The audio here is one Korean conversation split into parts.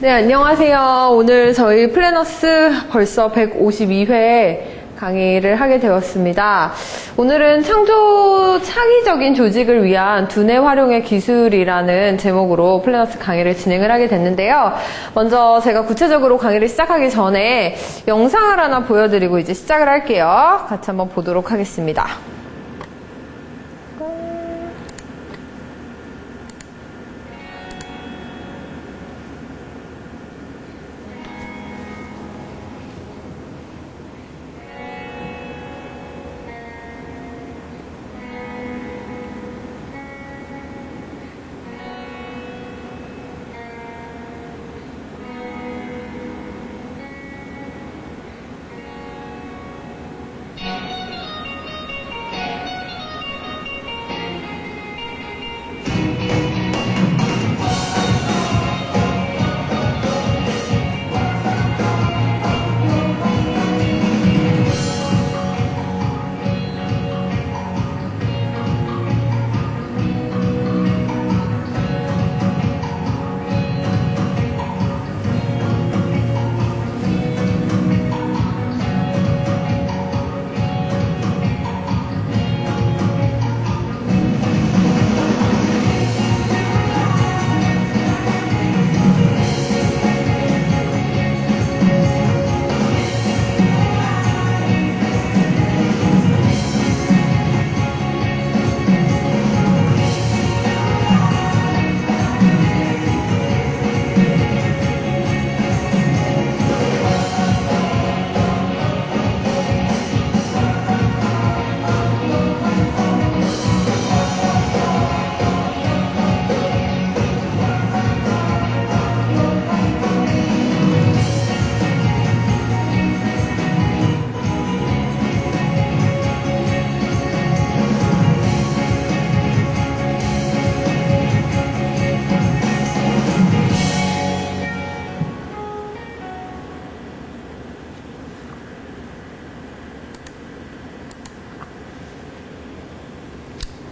네, 안녕하세요. 오늘 저희 플래너스 벌써 152회 강의를 하게 되었습니다. 오늘은 창의적인 조직을 위한 두뇌 활용의 기술이라는 제목으로 플래너스 강의를 진행을 하게 됐는데요. 먼저 제가 구체적으로 강의를 시작하기 전에 영상을 하나 보여드리고 이제 시작을 할게요. 같이 한번 보도록 하겠습니다.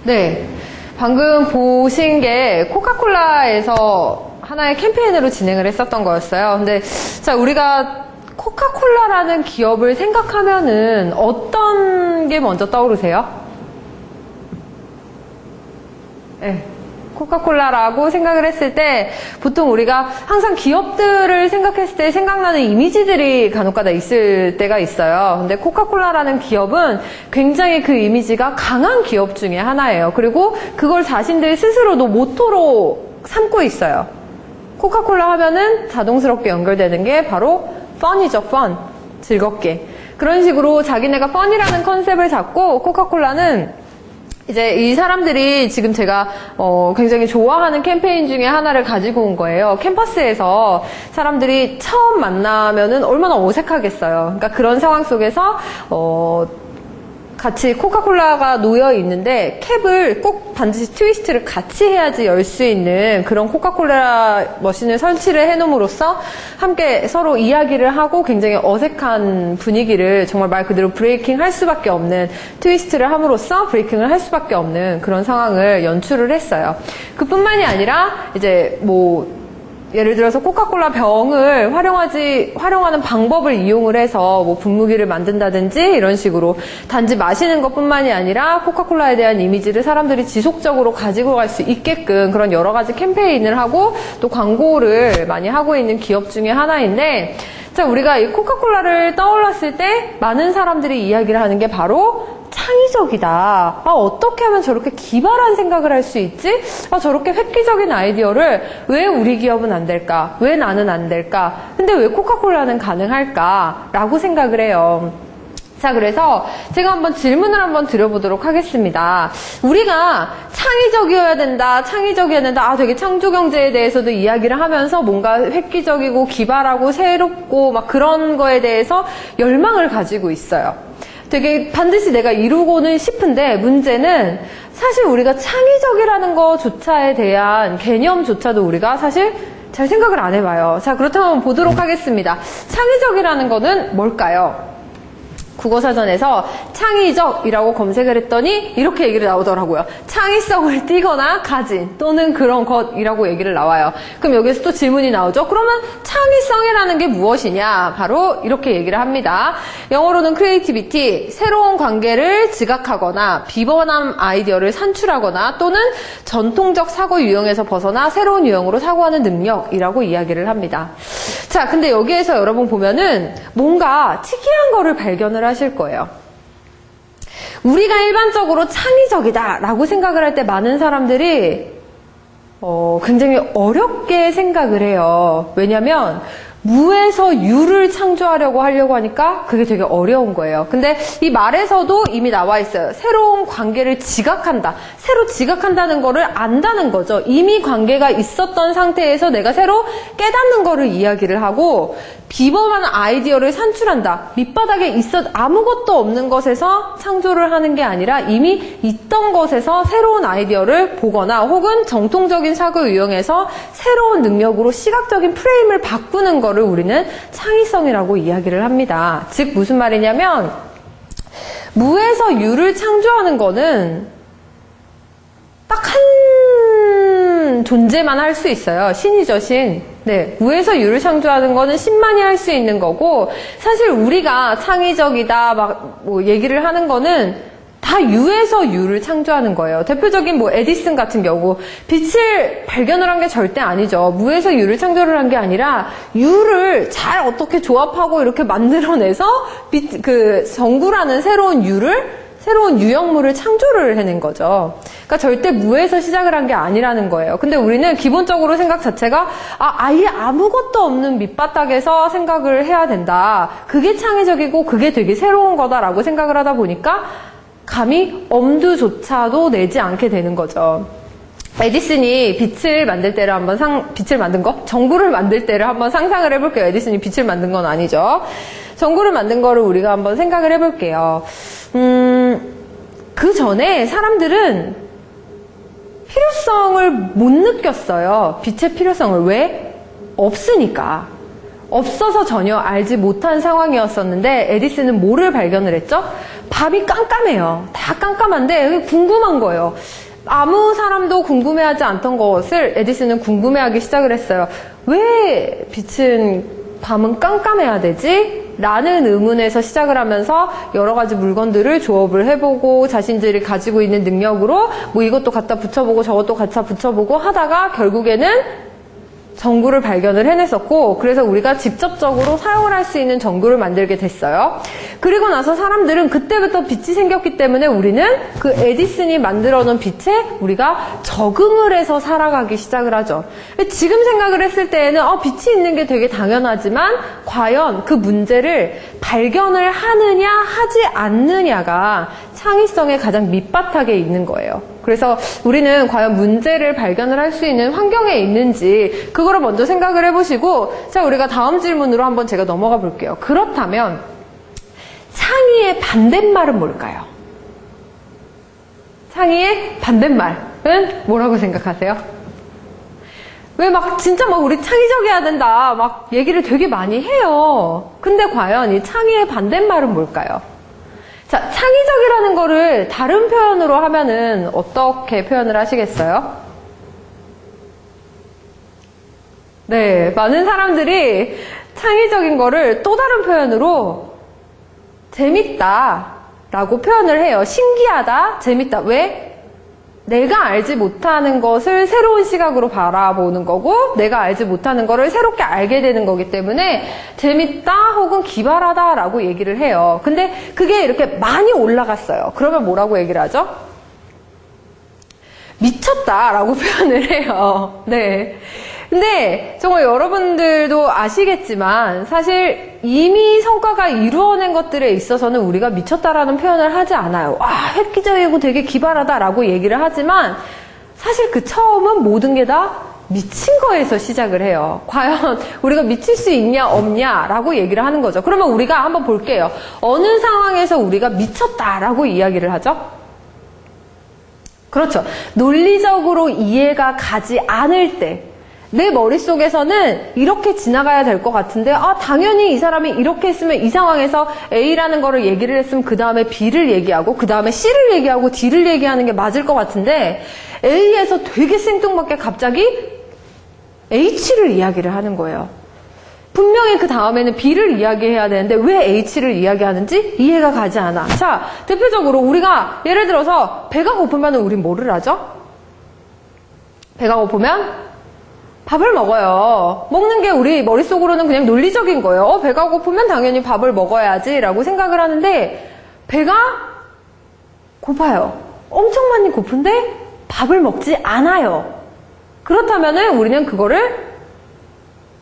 네, 방금 보신 게 코카콜라에서 하나의 캠페인으로 진행을 했었던 거였어요. 근데 자, 우리가 코카콜라라는 기업을 생각하면은 어떤 게 먼저 떠오르세요? 네. 코카콜라라고 생각을 했을 때 보통 우리가 항상 기업들을 생각했을 때 생각나는 이미지들이 간혹가다 있을 때가 있어요. 근데 코카콜라라는 기업은 굉장히 그 이미지가 강한 기업 중에 하나예요. 그리고 그걸 자신들 스스로도 모토로 삼고 있어요. 코카콜라 하면은 자동스럽게 연결되는 게 바로 fun이죠. fun. 즐겁게. 그런 식으로 자기네가 fun이라는 컨셉을 잡고 코카콜라는 이제 이 사람들이 지금 제가 굉장히 좋아하는 캠페인 중에 하나를 가지고 온 거예요. 캠퍼스에서 사람들이 처음 만나면은 얼마나 어색하겠어요. 그러니까 그런 상황 속에서 같이 코카콜라가 놓여 있는데 캡을 꼭 반드시 트위스트를 같이 해야지 열 수 있는 그런 코카콜라 머신을 설치를 해놓음으로써 함께 서로 이야기를 하고 굉장히 어색한 분위기를 정말 말 그대로 브레이킹 할 수밖에 없는 함으로써 브레이킹을 할 수밖에 없는 그런 상황을 연출을 했어요. 그뿐만이 아니라 이제 예를 들어서 코카콜라 병을 활용하는 방법을 이용을 해서 분무기를 만든다든지 이런 식으로 단지 마시는 것뿐만이 아니라 코카콜라에 대한 이미지를 사람들이 지속적으로 가지고 갈 수 있게끔 그런 여러 가지 캠페인을 하고 또 광고를 많이 하고 있는 기업 중에 하나인데, 자, 우리가 이 코카콜라를 떠올랐을 때 많은 사람들이 이야기를 하는 게 바로 창의적이다. 어떻게 하면 저렇게 기발한 생각을 할 수 있지? 저렇게 획기적인 아이디어를 왜 우리 기업은 안 될까? 왜 나는 안 될까? 근데 왜 코카콜라는 가능할까? 라고 생각을 해요. 자, 그래서 제가 한번 질문을 한번 드려보도록 하겠습니다. 우리가 창의적이어야 된다, 되게 창조경제에 대해서도 이야기를 하면서 뭔가 획기적이고 기발하고 새롭고 막 그런 거에 대해서 열망을 가지고 있어요. 되게 반드시 내가 이루고는 싶은데 문제는 사실 우리가 창의적이라는 것조차에 대한 개념조차도 우리가 사실 잘 생각을 안 해봐요. 자, 그렇다면 보도록 하겠습니다. 창의적이라는 거는 뭘까요? 국어사전에서 창의적이라고 검색을 했더니 이렇게 얘기를 나오더라고요. 창의성을 띠거나 가진 또는 그런 것이라고 얘기를 나와요. 그럼 여기서 또 질문이 나오죠. 그러면 창의성이라는 게 무엇이냐? 바로 이렇게 얘기를 합니다. 영어로는 creativity, 새로운 관계를 지각하거나 비번한 아이디어를 산출하거나 또는 전통적 사고 유형에서 벗어나 새로운 유형으로 사고하는 능력이라고 이야기를 합니다. 자, 근데 여기에서 여러분 보면은 뭔가 특이한 거를 발견을 하실 거예요. 우리가 일반적으로 창의적이다라고 생각을 할 때 많은 사람들이 굉장히 어렵게 생각을 해요. 왜냐면 무에서 유를 창조하려고 하니까 그게 되게 어려운 거예요. 근데 이 말에서도 이미 나와 있어요. 새로운 관계를 지각한다. 새로 지각한다는 거를 안다는 거죠. 이미 관계가 있었던 상태에서 내가 새로 깨닫는 거를 이야기를 하고, 비범한 아이디어를 산출한다. 밑바닥에 아무것도 없는 것에서 창조를 하는 게 아니라 이미 있던 것에서 새로운 아이디어를 보거나 혹은 정통적인 사고 유형에서 새로운 능력으로 시각적인 프레임을 바꾸는 거를 우리는 창의성이라고 이야기를 합니다. 즉 무슨 말이냐면 무에서 유를 창조하는 거는 딱 한 존재만 할 수 있어요. 신이죠, 신. 네, 무에서 유를 창조하는 거는 신만이 할 수 있는 거고, 사실 우리가 창의적이다 뭐 얘기를 하는 거는 다 유에서 유를 창조하는 거예요. 대표적인 뭐 에디슨 같은 경우 빛을 발견을 한 게 절대 아니죠. 무에서 유를 창조를 한 게 아니라 유를 잘 어떻게 조합하고 이렇게 만들어내서 전구라는 새로운 유형물을 창조를 해낸 거죠. 그러니까 절대 무에서 시작을 한 게 아니라는 거예요. 근데 우리는 기본적으로 생각 자체가 아예 아무것도 없는 밑바닥에서 생각을 해야 된다. 그게 창의적이고 그게 되게 새로운 거다라고 생각을 하다 보니까 감히 엄두조차도 내지 않게 되는 거죠. 에디슨이 빛을 만든 거? 전구를 만들 때를 한번 상상을 해볼게요. 에디슨이 빛을 만든 건 아니죠. 전구를 만든 거를 우리가 한번 생각을 해볼게요. 그 전에 사람들은 필요성을 못 느꼈어요. 빛의 필요성을. 왜? 없으니까. 없어서 전혀 알지 못한 상황이었었는데 에디슨은 뭐를 발견을 했죠? 밤이 깜깜해요. 다 깜깜한데 궁금한 거예요. 아무 사람도 궁금해하지 않던 것을 에디슨은 궁금해하기 시작을 했어요. 왜 밤은 깜깜해야 되지? 라는 의문에서 시작을 하면서 여러 가지 물건들을 조업을 해보고 자신들이 가지고 있는 능력으로 뭐 이것도 갖다 붙여보고 저것도 갖다 붙여보고 하다가 결국에는 전구를 발견을 해냈었고, 그래서 우리가 직접적으로 사용을 할 수 있는 전구를 만들게 됐어요. 그리고 나서 사람들은 그때부터 빛이 생겼기 때문에 우리는 그 에디슨이 만들어놓은 빛에 우리가 적응을 해서 살아가기 시작을 하죠. 지금 생각을 했을 때에는 빛이 있는 게 되게 당연하지만 과연 그 문제를 발견을 하느냐 하지 않느냐가 창의성의 가장 밑바닥에 있는 거예요. 그래서 우리는 과연 문제를 발견을 할 수 있는 환경에 있는지 그거를 먼저 생각을 해보시고, 자, 우리가 다음 질문으로 한번 제가 넘어가 볼게요. 그렇다면 창의의 반대말은 뭘까요? 창의의 반대말은 뭐라고 생각하세요? 왜 진짜 우리 창의적이어야 된다 막 얘기를 되게 많이 해요. 근데 과연 이 창의의 반대말은 뭘까요? 자, 창의적이라는 거를 다른 표현으로 하면은 어떻게 표현을 하시겠어요? 네, 많은 사람들이 창의적인 거를 또 다른 표현으로 재밌다 라고 표현을 해요. 신기하다, 재밌다. 왜? 내가 알지 못하는 것을 새로운 시각으로 바라보는 거고 내가 알지 못하는 거를 새롭게 알게 되는 거기 때문에 재밌다 혹은 기발하다 라고 얘기를 해요. 근데 그게 이렇게 많이 올라갔어요. 그러면 뭐라고 얘기를 하죠? 미쳤다 라고 표현을 해요. 네. 근데 정말 여러분들도 아시겠지만 사실 이미 성과가 이루어낸 것들에 있어서는 우리가 미쳤다라는 표현을 하지 않아요. 획기적이고 되게 기발하다라고 얘기를 하지만 사실 그 처음은 모든 게 다 미친 거에서 시작을 해요. 과연 우리가 미칠 수 있냐 없냐라고 얘기를 하는 거죠. 그러면 우리가 한번 볼게요. 어느 상황에서 우리가 미쳤다라고 이야기를 하죠? 그렇죠. 논리적으로 이해가 가지 않을 때, 내 머릿속에서는 이렇게 지나가야 될 것 같은데 당연히 이 사람이 이렇게 했으면 이 상황에서 A라는 거를 얘기를 했으면 그 다음에 B를 얘기하고 그 다음에 C를 얘기하고 D를 얘기하는 게 맞을 것 같은데 A에서 되게 생뚱맞게 갑자기 H를 이야기를 하는 거예요. 분명히 그 다음에는 B를 이야기해야 되는데 왜 H를 이야기하는지 이해가 가지 않아. 자, 대표적으로 우리가 예를 들어서 배가 고프면 우린 뭐를 하죠? 배가 고프면 밥을 먹어요. 먹는 게 우리 머릿속으로는 그냥 논리적인 거예요. 배가 고프면 당연히 밥을 먹어야지 라고 생각을 하는데 배가 고파요. 엄청 많이 고픈데 밥을 먹지 않아요. 그렇다면 우리는 그거를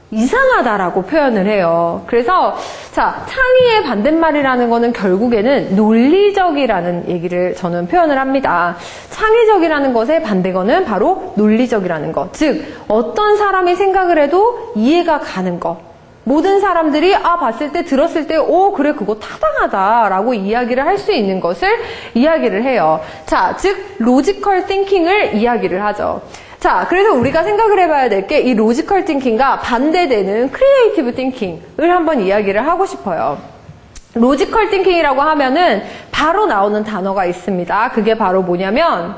이상하다라고 표현을 해요. 그래서 자, 창의의 반대말이라는 거는 결국에는 논리적이라는 얘기를 저는 표현을 합니다. 창의적이라는 것의 반대거는 바로 논리적이라는 것. 즉 어떤 사람이 생각을 해도 이해가 가는 것. 모든 사람들이 봤을 때 들었을 때 그래 그거 타당하다라고 이야기를 할 수 있는 것을 이야기를 해요. 자, 즉 로지컬 띵킹을 이야기를 하죠. 자, 그래서 우리가 생각을 해봐야 될 게 이 로지컬 띵킹과 반대되는 크리에이티브 띵킹을 한번 이야기를 하고 싶어요. 로지컬 띵킹이라고 하면은 바로 나오는 단어가 있습니다. 그게 바로 뭐냐면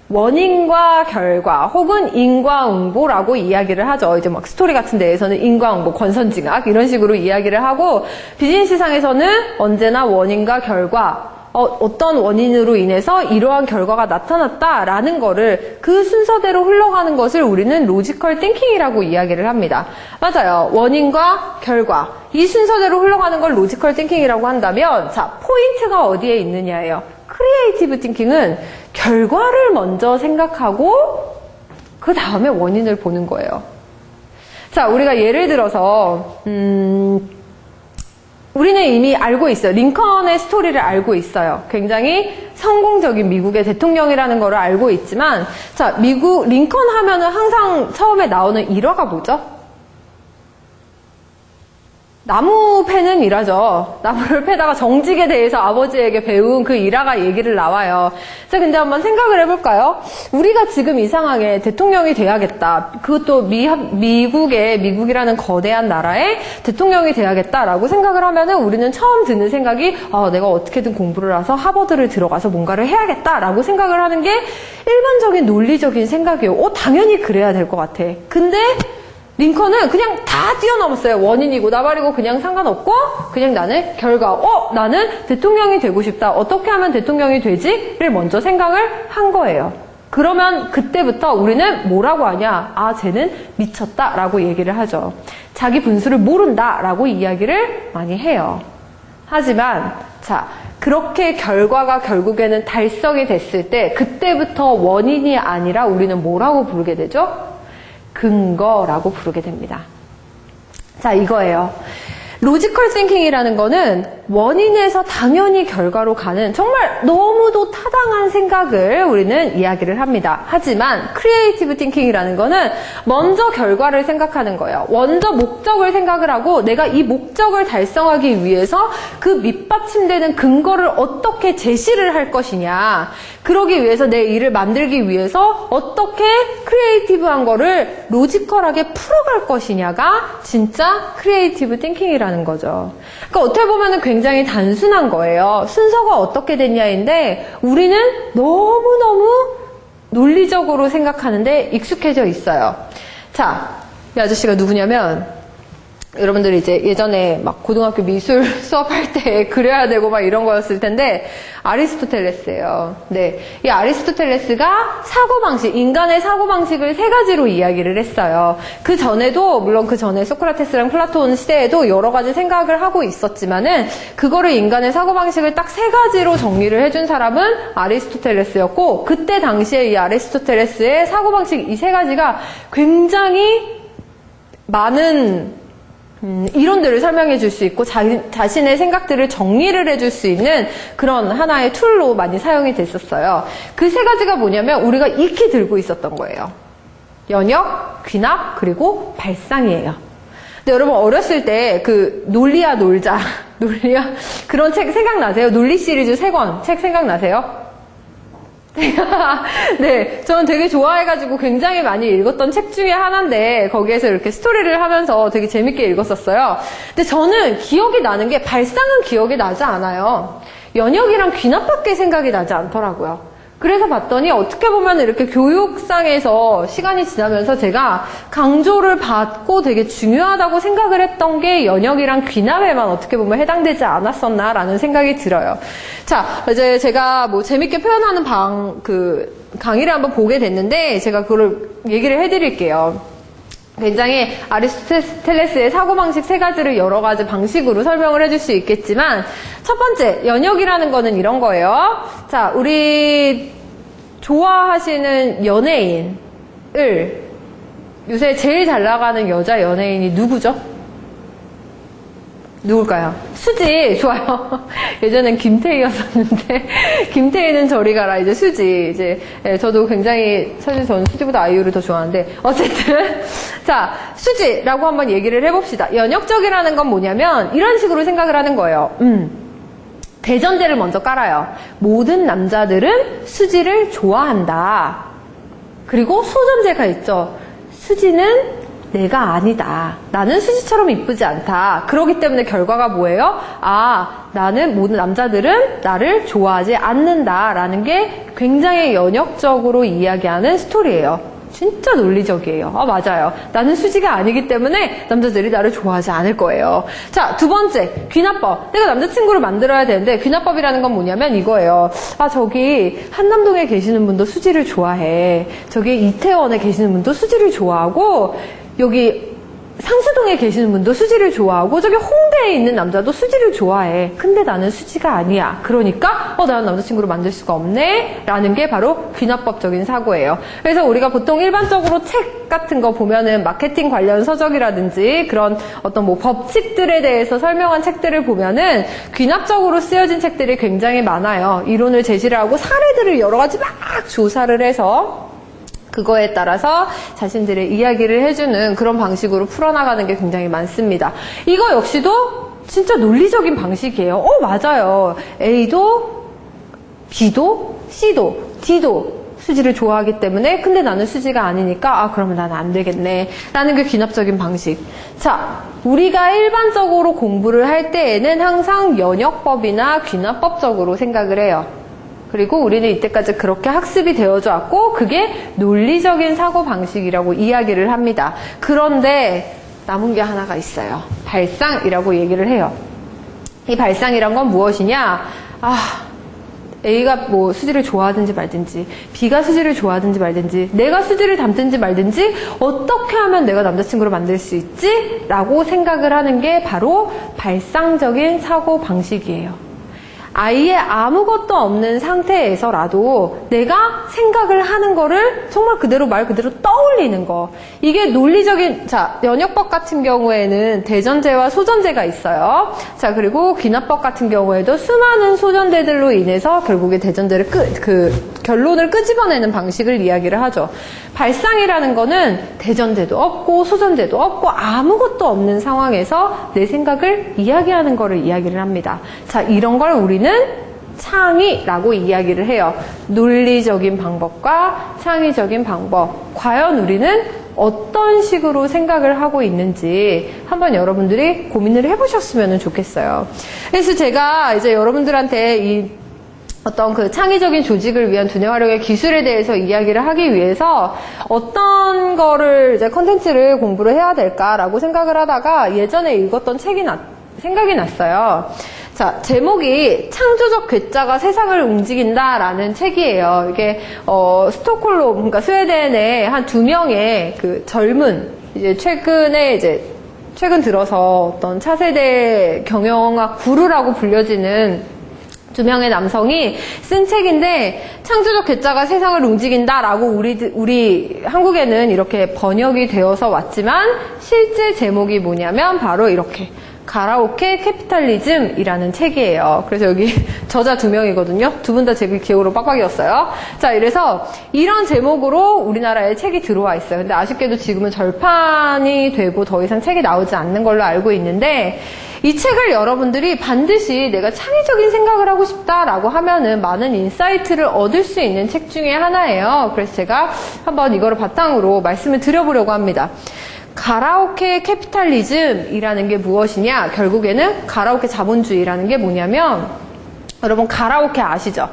원인과 결과 혹은 인과응보라고 이야기를 하죠. 이제 막 스토리 같은 데에서는 인과응보, 권선징악 이런 식으로 이야기를 하고 비즈니스상에서는 언제나 원인과 결과 어떤 원인으로 인해서 이러한 결과가 나타났다라는 거를 그 순서대로 흘러가는 것을 우리는 로지컬 띵킹이라고 이야기를 합니다. 맞아요. 원인과 결과 이 순서대로 흘러가는 걸 로지컬 띵킹이라고 한다면 자, 포인트가 어디에 있느냐예요. 크리에이티브 띵킹은 결과를 먼저 생각하고 그 다음에 원인을 보는 거예요. 자, 우리가 예를 들어서 우리는 이미 알고 있어요. 링컨의 스토리를 알고 있어요. 굉장히 성공적인 미국의 대통령이라는 거를 알고 있지만 자, 링컨 하면은 항상 처음에 나오는 일화가 뭐죠? 나무 패는 일화죠. 나무를 패다가 정직에 대해서 아버지에게 배운 그 일화가 얘기를 나와요. 자, 근데 한번 생각을 해볼까요? 우리가 지금 이 상황에 대통령이 돼야겠다. 그것도 미국이라는 거대한 나라의 대통령이 돼야겠다라고 생각을 하면은 우리는 처음 드는 생각이 내가 어떻게든 공부를 해서 하버드를 들어가서 뭔가를 해야겠다라고 생각을 하는 게 일반적인 논리적인 생각이에요. 당연히 그래야 될 것 같아. 근데 링컨은 그냥 다 뛰어넘었어요. 원인이고 나발이고 그냥 상관없고 그냥 나는 결과 나는 대통령이 되고 싶다. 어떻게 하면 대통령이 되지?를 먼저 생각을 한 거예요. 그러면 그때부터 우리는 뭐라고 하냐? 쟤는 미쳤다라고 얘기를 하죠. 자기 분수를 모른다라고 이야기를 많이 해요. 하지만 자, 그렇게 결과가 결국에는 달성이 됐을 때 그때부터 원인이 아니라 우리는 뭐라고 부르게 되죠? 근거라고 부르게 됩니다. 자, 이거예요. 로지컬 띵킹이라는 거는 원인에서 당연히 결과로 가는 정말 너무도 타당한 생각을 우리는 이야기를 합니다. 하지만 크리에이티브 띵킹이라는 거는 먼저 결과를 생각하는 거예요. 먼저 목적을 생각을 하고 내가 이 목적을 달성하기 위해서 그 밑받침되는 근거를 어떻게 제시를 할 것이냐. 그러기 위해서 내 일을 만들기 위해서 어떻게 크리에이티브한 거를 로지컬하게 풀어갈 것이냐가 진짜 크리에이티브 띵킹이라는 거죠. 그러니까 어떻게 보면 굉장히 단순한 거예요. 순서가 어떻게 됐냐인데 우리는 너무너무 논리적으로 생각하는데 익숙해져 있어요. 자, 이 아저씨가 누구냐면 여러분들이 이제 예전에 막 고등학교 미술 수업할 때 그려야 되고 막 이런 거였을 텐데 아리스토텔레스예요. 네, 이 아리스토텔레스가 사고방식, 인간의 사고방식을 세 가지로 이야기를 했어요. 그 전에도 물론 그 전에 소크라테스랑 플라톤 시대에도 여러 가지 생각을 하고 있었지만은 그거를 인간의 사고방식을 딱 세 가지로 정리를 해준 사람은 아리스토텔레스였고 그때 당시에 이 아리스토텔레스의 사고방식 이 세 가지가 굉장히 많은 이론들을 설명해 줄 수 있고 자신의 생각들을 정리를 해줄 수 있는 그런 하나의 툴로 많이 사용이 됐었어요. 그 세 가지가 뭐냐면 우리가 익히 들고 있었던 거예요. 연역, 귀납, 그리고 발상이에요. 근데 여러분 어렸을 때 그 논리야 놀자, 논리야 그런 책 생각나세요? 논리 시리즈 3권 책 생각나세요? 네, 저는 되게 좋아해가지고 굉장히 많이 읽었던 책 중에 하나인데 거기에서 이렇게 스토리를 하면서 되게 재밌게 읽었었어요. 근데 저는 기억이 나는 게 발상은 기억이 나지 않아요. 연혁이랑 귀납밖에 생각이 나지 않더라고요. 그래서 봤더니 어떻게 보면 이렇게 교육상에서 시간이 지나면서 제가 강조를 받고 되게 중요하다고 생각을 했던 게 연혁이랑 귀납에만 어떻게 보면 해당되지 않았었나라는 생각이 들어요. 자, 이제 제가 뭐 재밌게 표현하는 강의를 한번 보게 됐는데 제가 그걸 얘기를 해드릴게요. 굉장히 아리스토텔레스의 사고방식 3가지를 여러 가지 방식으로 설명을 해줄 수 있겠지만 첫 번째, 연혁이라는 거는 이런 거예요. 자, 우리 좋아하시는 연예인을 요새 제일 잘 나가는 여자 연예인이 누구죠? 누굴까요? 수지. 좋아요. 예전엔 김태희였었는데 김태희는 저리 가라. 이제 수지. 이제 저도 굉장히 사실 저는 수지보다 아이유를 더 좋아하는데 어쨌든 자, 수지라고 한번 얘기를 해봅시다. 연혁적이라는 건 뭐냐면 이런 식으로 생각을 하는 거예요. 대전제를 먼저 깔아요. 모든 남자들은 수지를 좋아한다. 그리고 소전제가 있죠. 수지는 내가 아니다. 나는 수지처럼 이쁘지 않다. 그렇기 때문에 결과가 뭐예요? 아, 나는 모든 남자들은 나를 좋아하지 않는다라는 게 굉장히 연혁적으로 이야기하는 스토리예요. 진짜 논리적이에요. 아, 맞아요. 나는 수지가 아니기 때문에 남자들이 나를 좋아하지 않을 거예요. 자, 두 번째, 귀납법. 내가 남자친구를 만들어야 되는데 귀납법이라는 건 뭐냐면 이거예요. 아, 저기 한남동에 계시는 분도 수지를 좋아해. 저기 이태원에 계시는 분도 수지를 좋아하고 여기 상수동에 계시는 분도 수지를 좋아하고 저기 홍대에 있는 남자도 수지를 좋아해. 근데 나는 수지가 아니야. 그러니까 나는 남자친구를 만들 수가 없네 라는 게 바로 귀납법적인 사고예요. 그래서 우리가 보통 일반적으로 책 같은 거 보면은 마케팅 관련 서적이라든지 그런 어떤 뭐 법칙들에 대해서 설명한 책들을 보면은 귀납적으로 쓰여진 책들이 굉장히 많아요. 이론을 제시를 하고 사례들을 여러 가지 막 조사를 해서 그거에 따라서 자신들의 이야기를 해주는 그런 방식으로 풀어나가는 게 굉장히 많습니다. 이거 역시도 진짜 논리적인 방식이에요. 맞아요. A도 B도 C도 D도 수지를 좋아하기 때문에 근데 나는 수지가 아니니까 그러면 나는 안 되겠네 라는 게 귀납적인 방식. 자, 우리가 일반적으로 공부를 할 때에는 항상 연혁법이나 귀납법적으로 생각을 해요. 그리고 우리는 이때까지 그렇게 학습이 되어져 왔고 그게 논리적인 사고방식이라고 이야기를 합니다. 그런데 남은 게 하나가 있어요. 발상이라고 얘기를 해요. 이 발상이란 건 무엇이냐? A가 뭐 수지를 좋아하든지 말든지 B가 수지를 좋아하든지 말든지 내가 수지를 닮든지 말든지 어떻게 하면 내가 남자친구를 만들 수 있지? 라고 생각을 하는 게 바로 발상적인 사고방식이에요. 아예 아무것도 없는 상태에서라도 내가 생각을 하는 거를 정말 그대로 말 그대로 떠올리는 거. 이게 논리적인, 자, 연혁법 같은 경우에는 대전제와 소전제가 있어요. 자, 그리고 귀납법 같은 경우에도 수많은 소전제들로 인해서 결국에 대전제를 결론을 끄집어내는 방식을 이야기를 하죠. 발상이라는 거는 대전제도 없고 소전제도 없고 아무것도 없는 상황에서 내 생각을 이야기하는 거를 이야기를 합니다. 자, 이런 걸 우리는 창의라고 이야기를 해요. 논리적인 방법과 창의적인 방법. 과연 우리는 어떤 식으로 생각을 하고 있는지 한번 여러분들이 고민을 해보셨으면 좋겠어요. 그래서 제가 이제 여러분들한테 이 어떤 그 창의적인 조직을 위한 두뇌 활용의 기술에 대해서 이야기를 하기 위해서 어떤 거를 이제 컨텐츠를 공부를 해야 될까라고 생각을 하다가 예전에 읽었던 책이 생각이 났어요. 자, 제목이 창조적 괴짜가 세상을 움직인다라는 책이에요. 이게 스톡홀름, 그러니까 스웨덴의 한 2명의 그 젊은 이제 최근 들어서 어떤 차세대 경영학 구루라고 불려지는 2명의 남성이 쓴 책인데 창조적 괴짜가 세상을 움직인다라고 우리 한국에는 이렇게 번역이 되어서 왔지만 실제 제목이 뭐냐면 바로 이렇게 가라오케 캐피탈리즘이라는 책이에요. 그래서 여기 저자 2명이거든요. 두 분 다 제 기억으로 빡빡이었어요. 자, 이래서 이런 제목으로 우리나라에 책이 들어와 있어요. 근데 아쉽게도 지금은 절판이 되고 더 이상 책이 나오지 않는 걸로 알고 있는데, 이 책을 여러분들이 반드시 내가 창의적인 생각을 하고 싶다라고 하면은 많은 인사이트를 얻을 수 있는 책 중에 하나예요. 그래서 제가 한번 이거를 바탕으로 말씀을 드려보려고 합니다. 가라오케 캐피탈리즘이라는 게 무엇이냐? 결국에는 가라오케 자본주의라는 게 뭐냐면, 여러분 가라오케 아시죠?